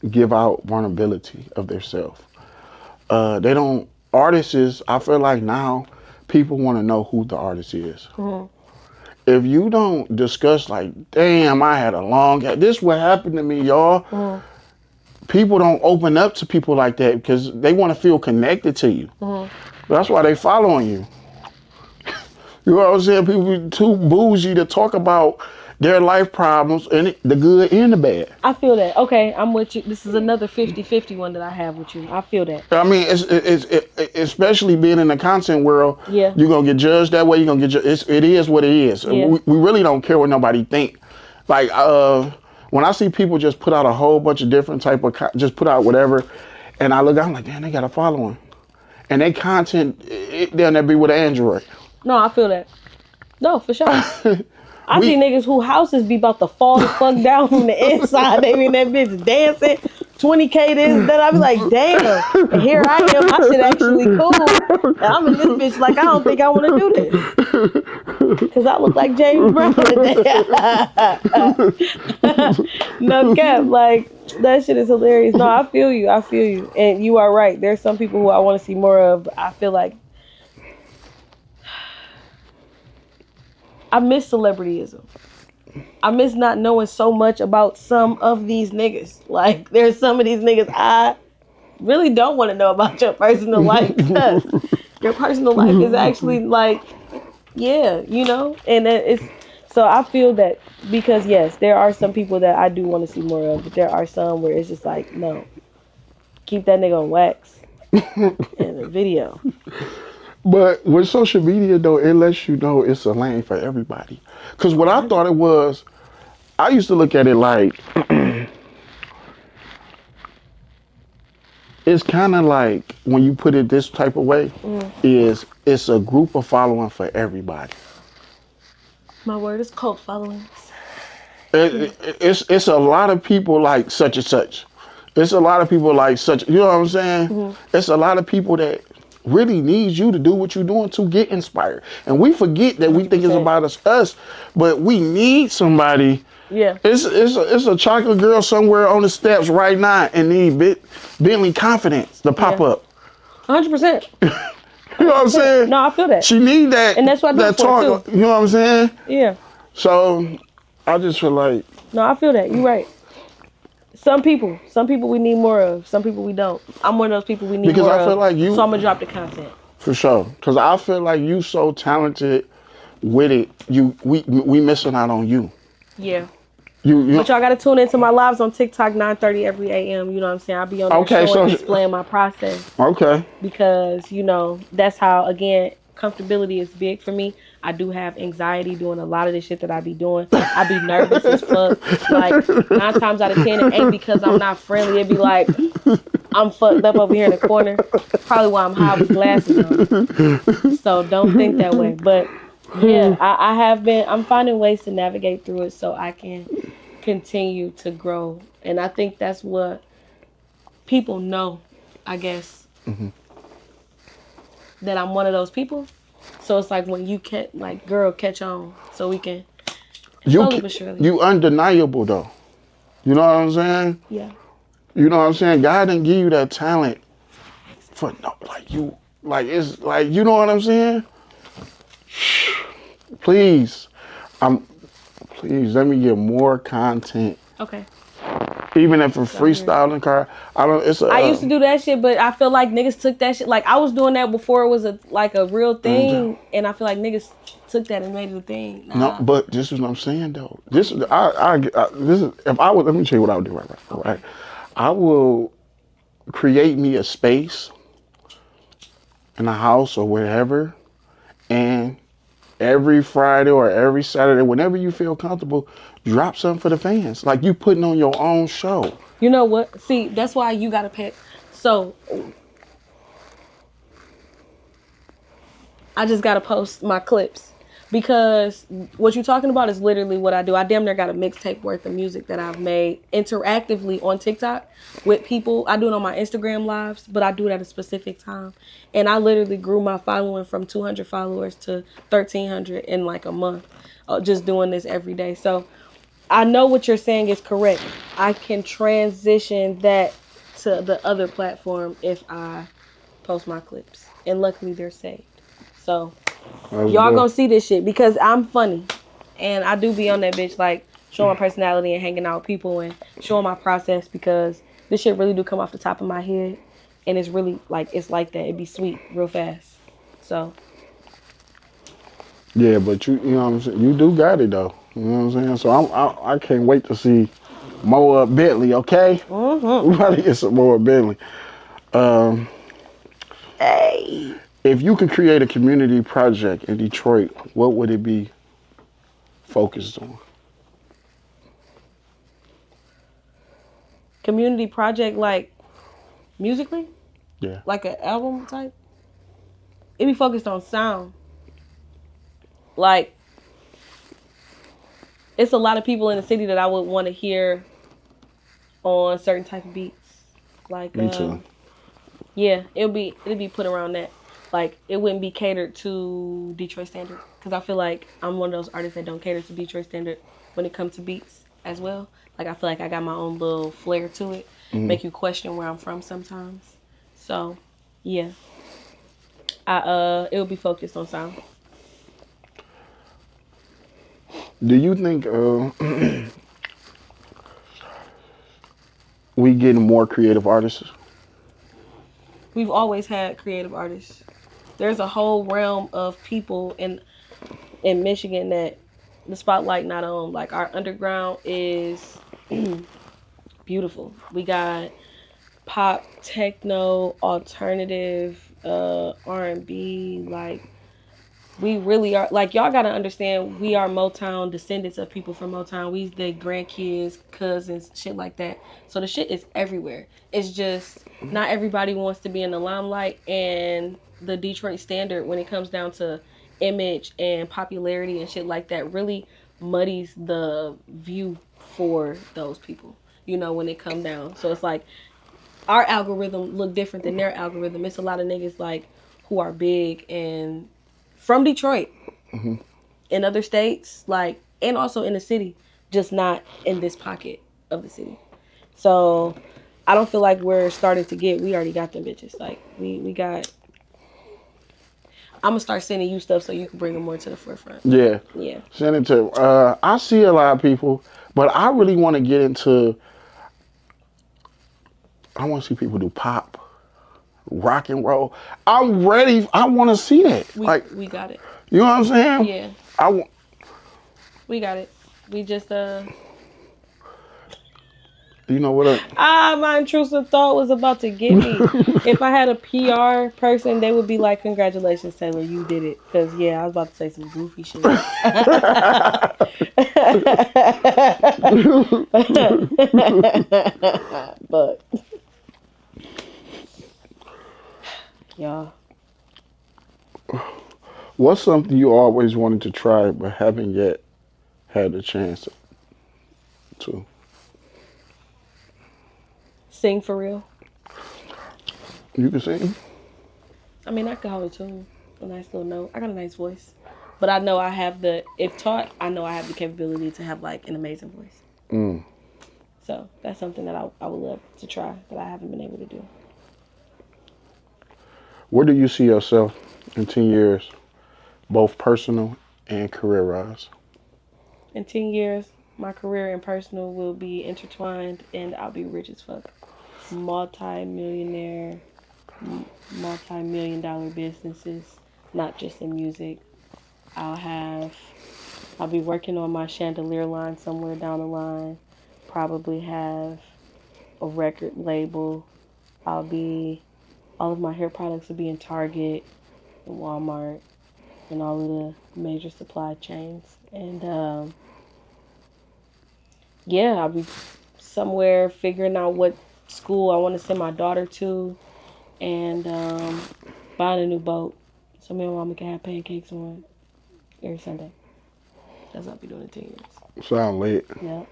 give out vulnerability of themselves. I feel like now people want to know who the artist is. Mm-hmm. If you don't discuss like, damn, I had a long, this what happened to me, y'all. Mm-hmm. People don't open up to people like that because they want to feel connected to you. Mm-hmm. That's why they following you. You know what I'm saying? People be too bougie to talk about their life problems, and the good and the bad. I feel that. Okay, I'm with you. This is another 50-50 one that I have with you. I feel that. I mean, it's especially being in the content world. Yeah. You're gonna get judged that way. You're gonna get judged. It is what it is. Yeah. We really don't care what nobody think. Like when I see people just put out a whole bunch of different type of just put out whatever, and I look, I'm like, damn, they got a following, and they content they'll never be with an Android. No, I feel that. No, for sure. I see niggas whose houses be about to fall the fuck down from the inside. They be in that bitch dancing, 20K this, that. I be like, damn. And here I am. My shit actually cool. And I'm in this bitch like, I don't think I want to do this. Because I look like James Brown today. No cap. Like, that shit is hilarious. No, I feel you. And you are right. There's some people who I want to see more of. But I feel like I miss celebrityism. I miss not knowing so much about some of these niggas. Like, there's some of these niggas I really don't want to know about your personal life because your personal life is actually like, yeah, you know? And so I feel that because, yes, there are some people that I do want to see more of, but there are some where it's just like, no, keep that nigga on wax in a video. But with social media, though, it lets you know it's a lane for everybody. Because what I thought it was, I used to look at it like, it's kind of like, when you put it this type of way, it's a group of following for everybody. My word is cult followings. It's a lot of people like such and such. It's a lot of people like such, you know what I'm saying? Mm-hmm. It's a lot of people that really needs you to do what you're doing to get inspired. And we forget that we think it's about us, but we need somebody. Yeah. It's a chocolate girl somewhere on the steps right now and need Bentley confidence to pop up. 100%. You know what I'm saying? No, I feel that. She need that. And that's what I do that it for, talk. too. You know what I'm saying? Yeah. So I just feel like No, I feel that. You're right. Some people we need more of. Some people we don't. I'm one of those people we need because more I feel of. like So I'm you gonna drop the content. for sure. Because I feel like you so talented with it. We missing out on you. Yeah. You But y'all gotta tune into my lives on TikTok 9:30 every a.m. You know what I'm saying? I'll be on there okay? showing, So displaying my process okay. because that's how again comfortability is big for me. I do have anxiety doing a lot of the shit that I be doing. I be nervous as fuck. Like 9 times out of 10, it ain't because I'm not friendly. It be like I'm fucked up over here in the corner. Probably why I'm high with glasses on. So don't think that way. But yeah, I have been. I'm finding ways to navigate through it so I can continue to grow. And I think that's what people know, I guess, that I'm one of those people. So it's like when you can't, like, girl, catch on so we can You slowly but surely. you undeniable though. You know what I'm saying? Yeah. You know what I'm saying? God didn't give you that talent for no like you like it's like you know what I'm saying? Please, I'm please let me get more content. Okay. Even if a So here. freestyling car, I don't. It's a. I used to do that shit, but I feel like niggas took that shit. Like I was doing that before it was a real thing, and I feel like niggas took that and made it a thing. No, Nah. but this is what I'm saying though. This is this is if I would let me tell you what I would do right. Okay. I will create me a space in a house or wherever, and every Friday or every Saturday, whenever you feel comfortable, drop something for the fans. Like you putting on your own show. You know what? See, that's why you gotta pick. So I just gotta post my clips because what you're talking about is literally what I do. I damn near got a mixtape worth of music that I've made interactively on TikTok with people. I do it on my Instagram lives, but I do it at a specific time. And I literally grew my following from 200 followers to 1,300 in like a month, just doing this every day. So I know what you're saying is correct. I can transition that to the other platform if I post my clips. And luckily they're saved. So y'all gonna see this shit because I'm funny. And I do be on that bitch like showing my personality and hanging out with people and showing my process because this shit really do come off the top of my head. And it's really like it's like that. It be sweet real fast. So Yeah, but you know what I'm saying. You do got it though. You know what I'm saying. So I can't wait to see more Bentley. Okay, we about to get some more Bentley. Um, hey. if you could create a community project in Detroit, what would it be focused on? Community project like musically? Yeah. Like an album type? It be focused on sound. Like it's a lot of people in the city that I would want to hear on certain type of beats. Like Me too. yeah, it'll be put around that. Like it wouldn't be catered to Detroit standard because I feel like I'm one of those artists that don't cater to Detroit standard when it comes to beats as well. Like I feel like I got my own little flair to it, make you question where I'm from sometimes. So, yeah, it would be focused on sound. Do you think we getting more creative artists? We've always had creative artists. There's a whole realm of people in Michigan that the spotlight not on. Like our underground is beautiful. We got pop, techno, alternative, R&B. Like we really are. Like y'all gotta understand, we are Motown descendants of people from Motown. We the grandkids, cousins, shit like that. So the shit is everywhere. It's just not everybody wants to be in the limelight, and the Detroit standard when it comes down to image and popularity and shit like that really muddies the view for those people. You know when it come down. So it's like our algorithm look different than their algorithm. It's a lot of niggas like who are big and from Detroit in other states, like and also in the city, just not in this pocket of the city. So I don't feel like we're starting to get. We already got them bitches. Like we got I'm gonna start sending you stuff so you can bring them more to the forefront. Yeah. Yeah. Send it to. I see a lot of people, but I really want to get into. I want to see people do pop, rock and roll. I'm ready. I want to see that. We got it. You know what I'm saying? Yeah. I want. We got it. We just You know what? my intrusive thought was about to get me. If I had a PR person, they would be like, "Congratulations, Taylor, you did it." Because yeah, I was about to say some goofy shit. But yeah, What's something you always wanted to try but haven't yet had the chance to? sing for real. You can sing. I mean, I could hold a tune, a nice little note. I got a nice voice, but I know I have if taught, I know I have the capability to have like an amazing voice. Mm. So that's something that I would love to try that I haven't been able to do. Where do you see yourself in 10 years, both personal and career-wise? In 10 years, my career and personal will be intertwined and I'll be rich as fuck. Multi-millionaire, multi-million dollar businesses, not just in music. I'll be working on my chandelier line somewhere down the line. Probably have a record label. All of my hair products will be in Target and Walmart and all of the major supply chains. And yeah, I'll be somewhere figuring out what school I want to send my daughter to and buying a new boat so me and mama can have pancakes on every Sunday. That's what I'll be doing in 10 years. Sound lit. Yeah.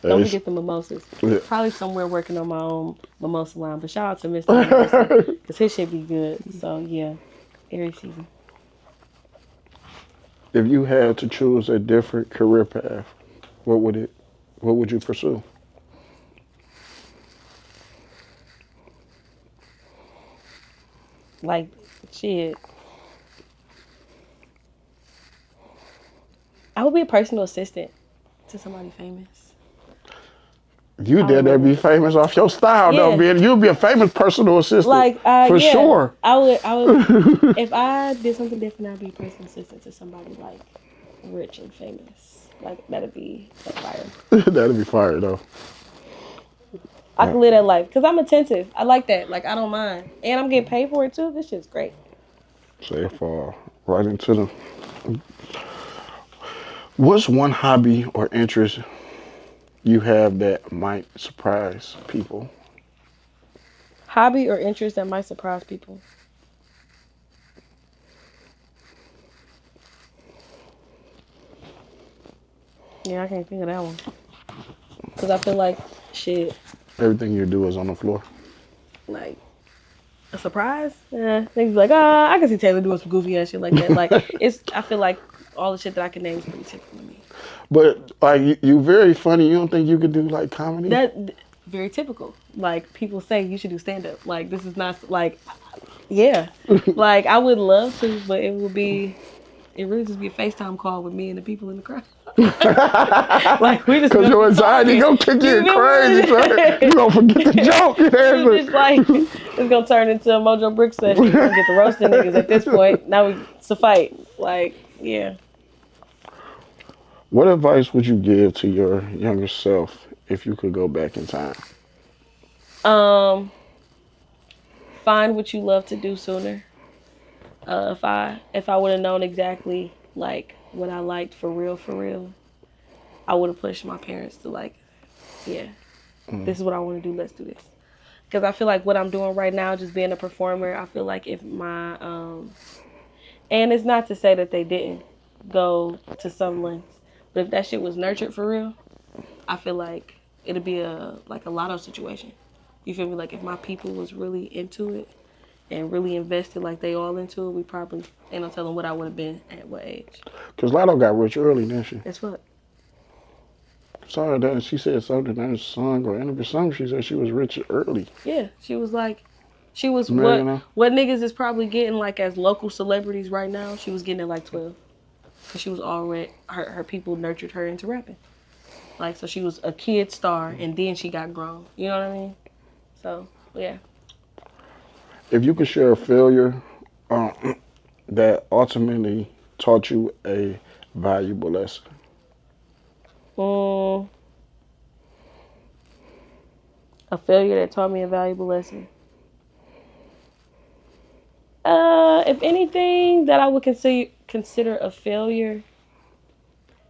Don't forget the mimosas. Yeah. Probably somewhere working on my own mimosa line. But shout out to Mr. Mimosa because his shit be good. So yeah, every season. If you had to choose a different career path, what would you pursue? Like shit. I would be a personal assistant to somebody famous. You did that be famous off your style, though, man. You'd be a famous personal assistant. Like, for sure. I would, if I did something different, I'd be a personal assistant to somebody, like, rich and famous. Like, that'd be fire. That'd be fire, though. I can live that life. Because I'm attentive. I like that. Like, I don't mind. And I'm getting paid for it, too. This shit's great. So you fall right into the... What's one hobby or interest you have that might surprise people? Hobby or interest that might surprise people? Yeah, I can't think of that one. Because I feel like, shit. Everything you do is on the floor. Like, a surprise? Yeah. Niggas be like, I can see Taylor doing some goofy ass shit like that. Like, I feel like all the shit that I can name is pretty typical to me. But, like, you very funny. You don't think you could do, like, comedy? Very typical. Like, people say you should do stand-up. Like, this is not, like, yeah. Like, I would love to, but it really just be a FaceTime call with me and the people in the crowd. Like, we just because your anxiety gonna kick you crazy. You gonna forget the joke. It's like, it's gonna turn into a Mojo Brick session. We're gonna get the roasting niggas at this point. Now it's a fight. Like, yeah. What advice would you give to your younger self if you could go back in time? Find what you love to do sooner. If I would have known exactly like what I liked for real, I would have pushed my parents to like, yeah, this is what I want to do. Let's do this. Because I feel like what I'm doing right now, just being a performer, I feel like if my and it's not to say that they didn't go to some lengths. But if that shit was nurtured for real, I feel like it'd be a lotto situation. You feel me? Like if my people was really into it and really invested like they all into it, we probably ain't no telling what I would have been at what age. Because Lotto got rich early, didn't she? That's what. Sorry, that she said something in a song or interview. Something she said she was rich early. Yeah, she was like She was Millionaire? what niggas is probably getting like as local celebrities right now. She was getting at like 12, because she was already her people nurtured her into rapping. Like, so she was a kid star, and then she got grown. You know what I mean? So yeah. If you could share a failure that ultimately taught you a valuable lesson. Mm, a failure that taught me a valuable lesson. If anything that I would consider a failure,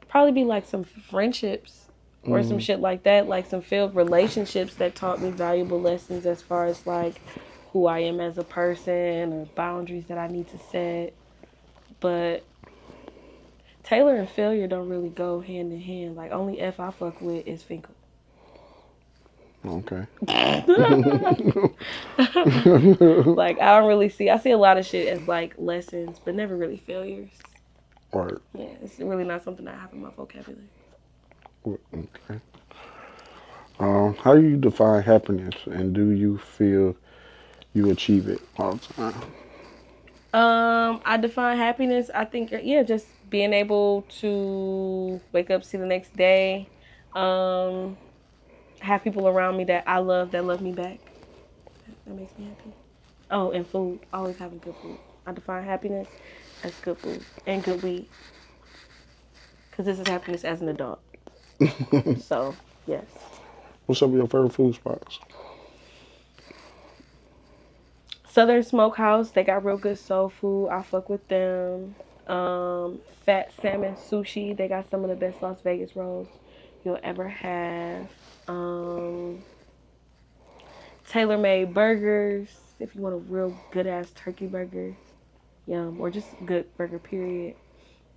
probably be like some friendships or some Mm, shit like that, like some failed relationships that taught me valuable lessons as far as like who I am as a person or boundaries that I need to set. But Taylor and failure don't really go hand in hand. Like, only F I fuck with is Finkel. okay. Like, I don't really I see a lot of shit as like lessons, but never really failures. Right. Yeah, it's really not something I have in my vocabulary. Okay. How do you define happiness, and do you feel you achieve it all the time? I define happiness. I think, yeah, just being able to wake up, see the next day, um, have people around me that I love that love me back. That makes me happy. Oh, and food. Always having good food. I define happiness as good food and good weed, because this is happiness as an adult. So yes. What's some of your favorite food spots? Southern Smokehouse, they got real good soul food. I fuck with them. Fat Salmon Sushi, they got some of the best Las Vegas rolls you'll ever have. Tailor Made Burgers, if you want a real good ass turkey burger, yum, or just good burger, period.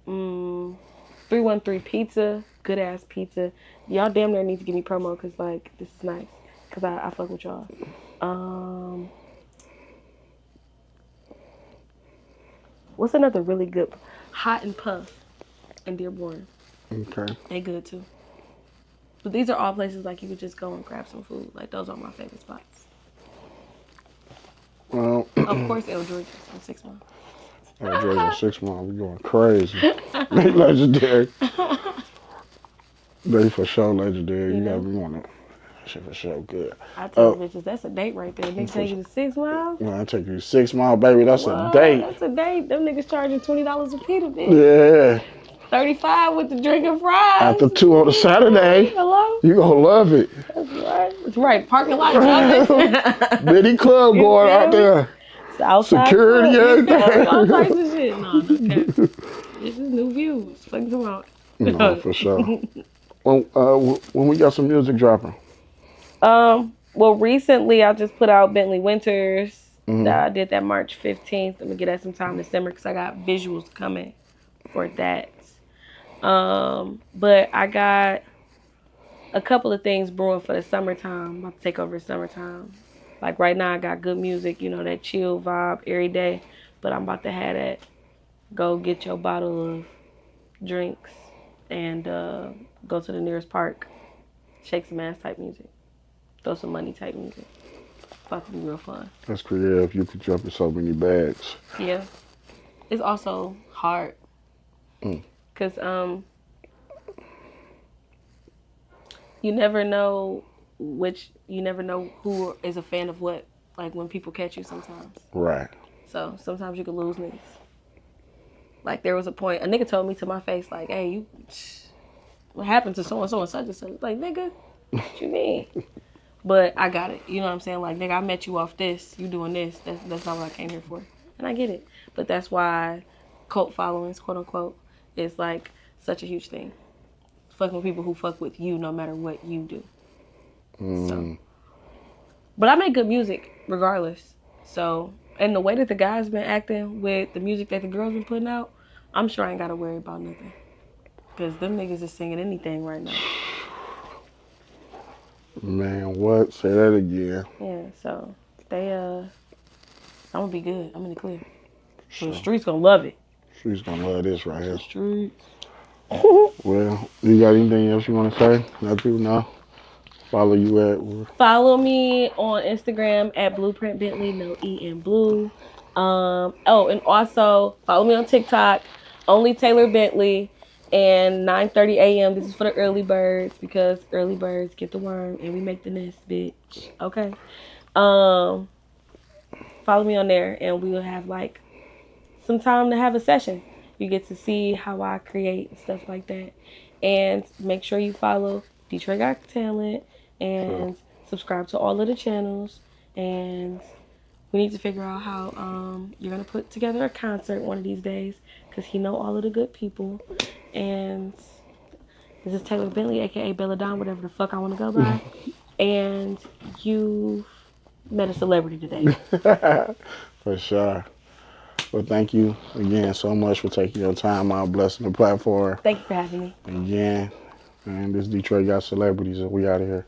313 Pizza, good ass pizza. Y'all damn near need to give me promo, because like this is nice, because I fuck with y'all. Um, what's another really good? Hot and Puff in Dearborn. Okay. They good too. But these are all places like you could just go and grab some food. Like, those are my favorite spots. Well, Of course, El George's on 6 Mile. Georgia 6 Mile, we going crazy. They legendary. They for sure legendary. You You gotta know, be one of them. That shit for sure good. I tell Oh, bitches that's a date right there. Niggas for take sure. you to 6 Mile. When I take you 6 mile, baby, that's a What? date. That's a date. Them niggas charging $20 a pita, bitch. Yeah. 35 with the drink and fries. After two on a Saturday, Hello? you gonna love it. That's right. That's right. Parking lot jumping. Mini club You going out feel me? there. It's the outside Security, club. You feel me? All types everything. of shit. No cap. This is new views. Fucking come out. No, for sure. When we got some music dropping. Well, recently I just put out Bentley Winters. Hmm. I did that March 15th. I'm gonna get that sometime in December, because I got visuals coming for that. But I got a couple of things brewing for the summertime. I'm about to take over the summertime. Like, right now I got good music, that chill vibe every day. But I'm about to have that go get your bottle of drinks and go to the nearest park, shake some ass type music, throw some money type music. About to be real fun. That's creative. You could jump in so many bags. Yeah. It's also hard, Mm. because you never know who is a fan of what, like, when people catch you sometimes. Right. So sometimes you can lose niggas. Like, there was a point, a nigga told me to my face, like, hey, what happened to so and so and such and such? Like, nigga, what you mean? But I got it. You know what I'm saying? Like, nigga, I met you off this. You doing this. That's not what I came here for. And I get it. But that's why cult followings, quote unquote, is like such a huge thing. Fucking with people who fuck with you no matter what you do. So, but I make good music regardless. So, and the way that the guys been acting with the music that the girls been putting out, I'm sure I ain't gotta worry about nothing. Because them niggas is singing anything right now. Man, what? Say that again. Yeah, so I'm gonna be good. I'm in the clear. So the So, streets gonna love it. she's gonna love this right here. Streets. Well, you got anything else you want to say? Let people know. Follow you at. Follow me on Instagram at Blueprint Bentley, no E in blue. Oh, and also follow me on TikTok, only Taylor Bentley, and 9:30 a.m. This is for the early birds because early birds get the worm and we make the nest, bitch. Okay. Um, Follow me on there, and we will have like some time to have a session. You get to see how I create and stuff like that. And make sure you follow Detroit Got Talent and subscribe to all of the channels. And we need to figure out how you're gonna put together a concert one of these days because he know all of the good people. And this is Taylor Bentley, aka Belladonna, whatever the fuck I want to go by. And you met a celebrity today. For sure. Well, thank you again so much for taking your time out, blessing the platform. Thank you for having me. Again, and this Detroit got celebrities, and we out of here.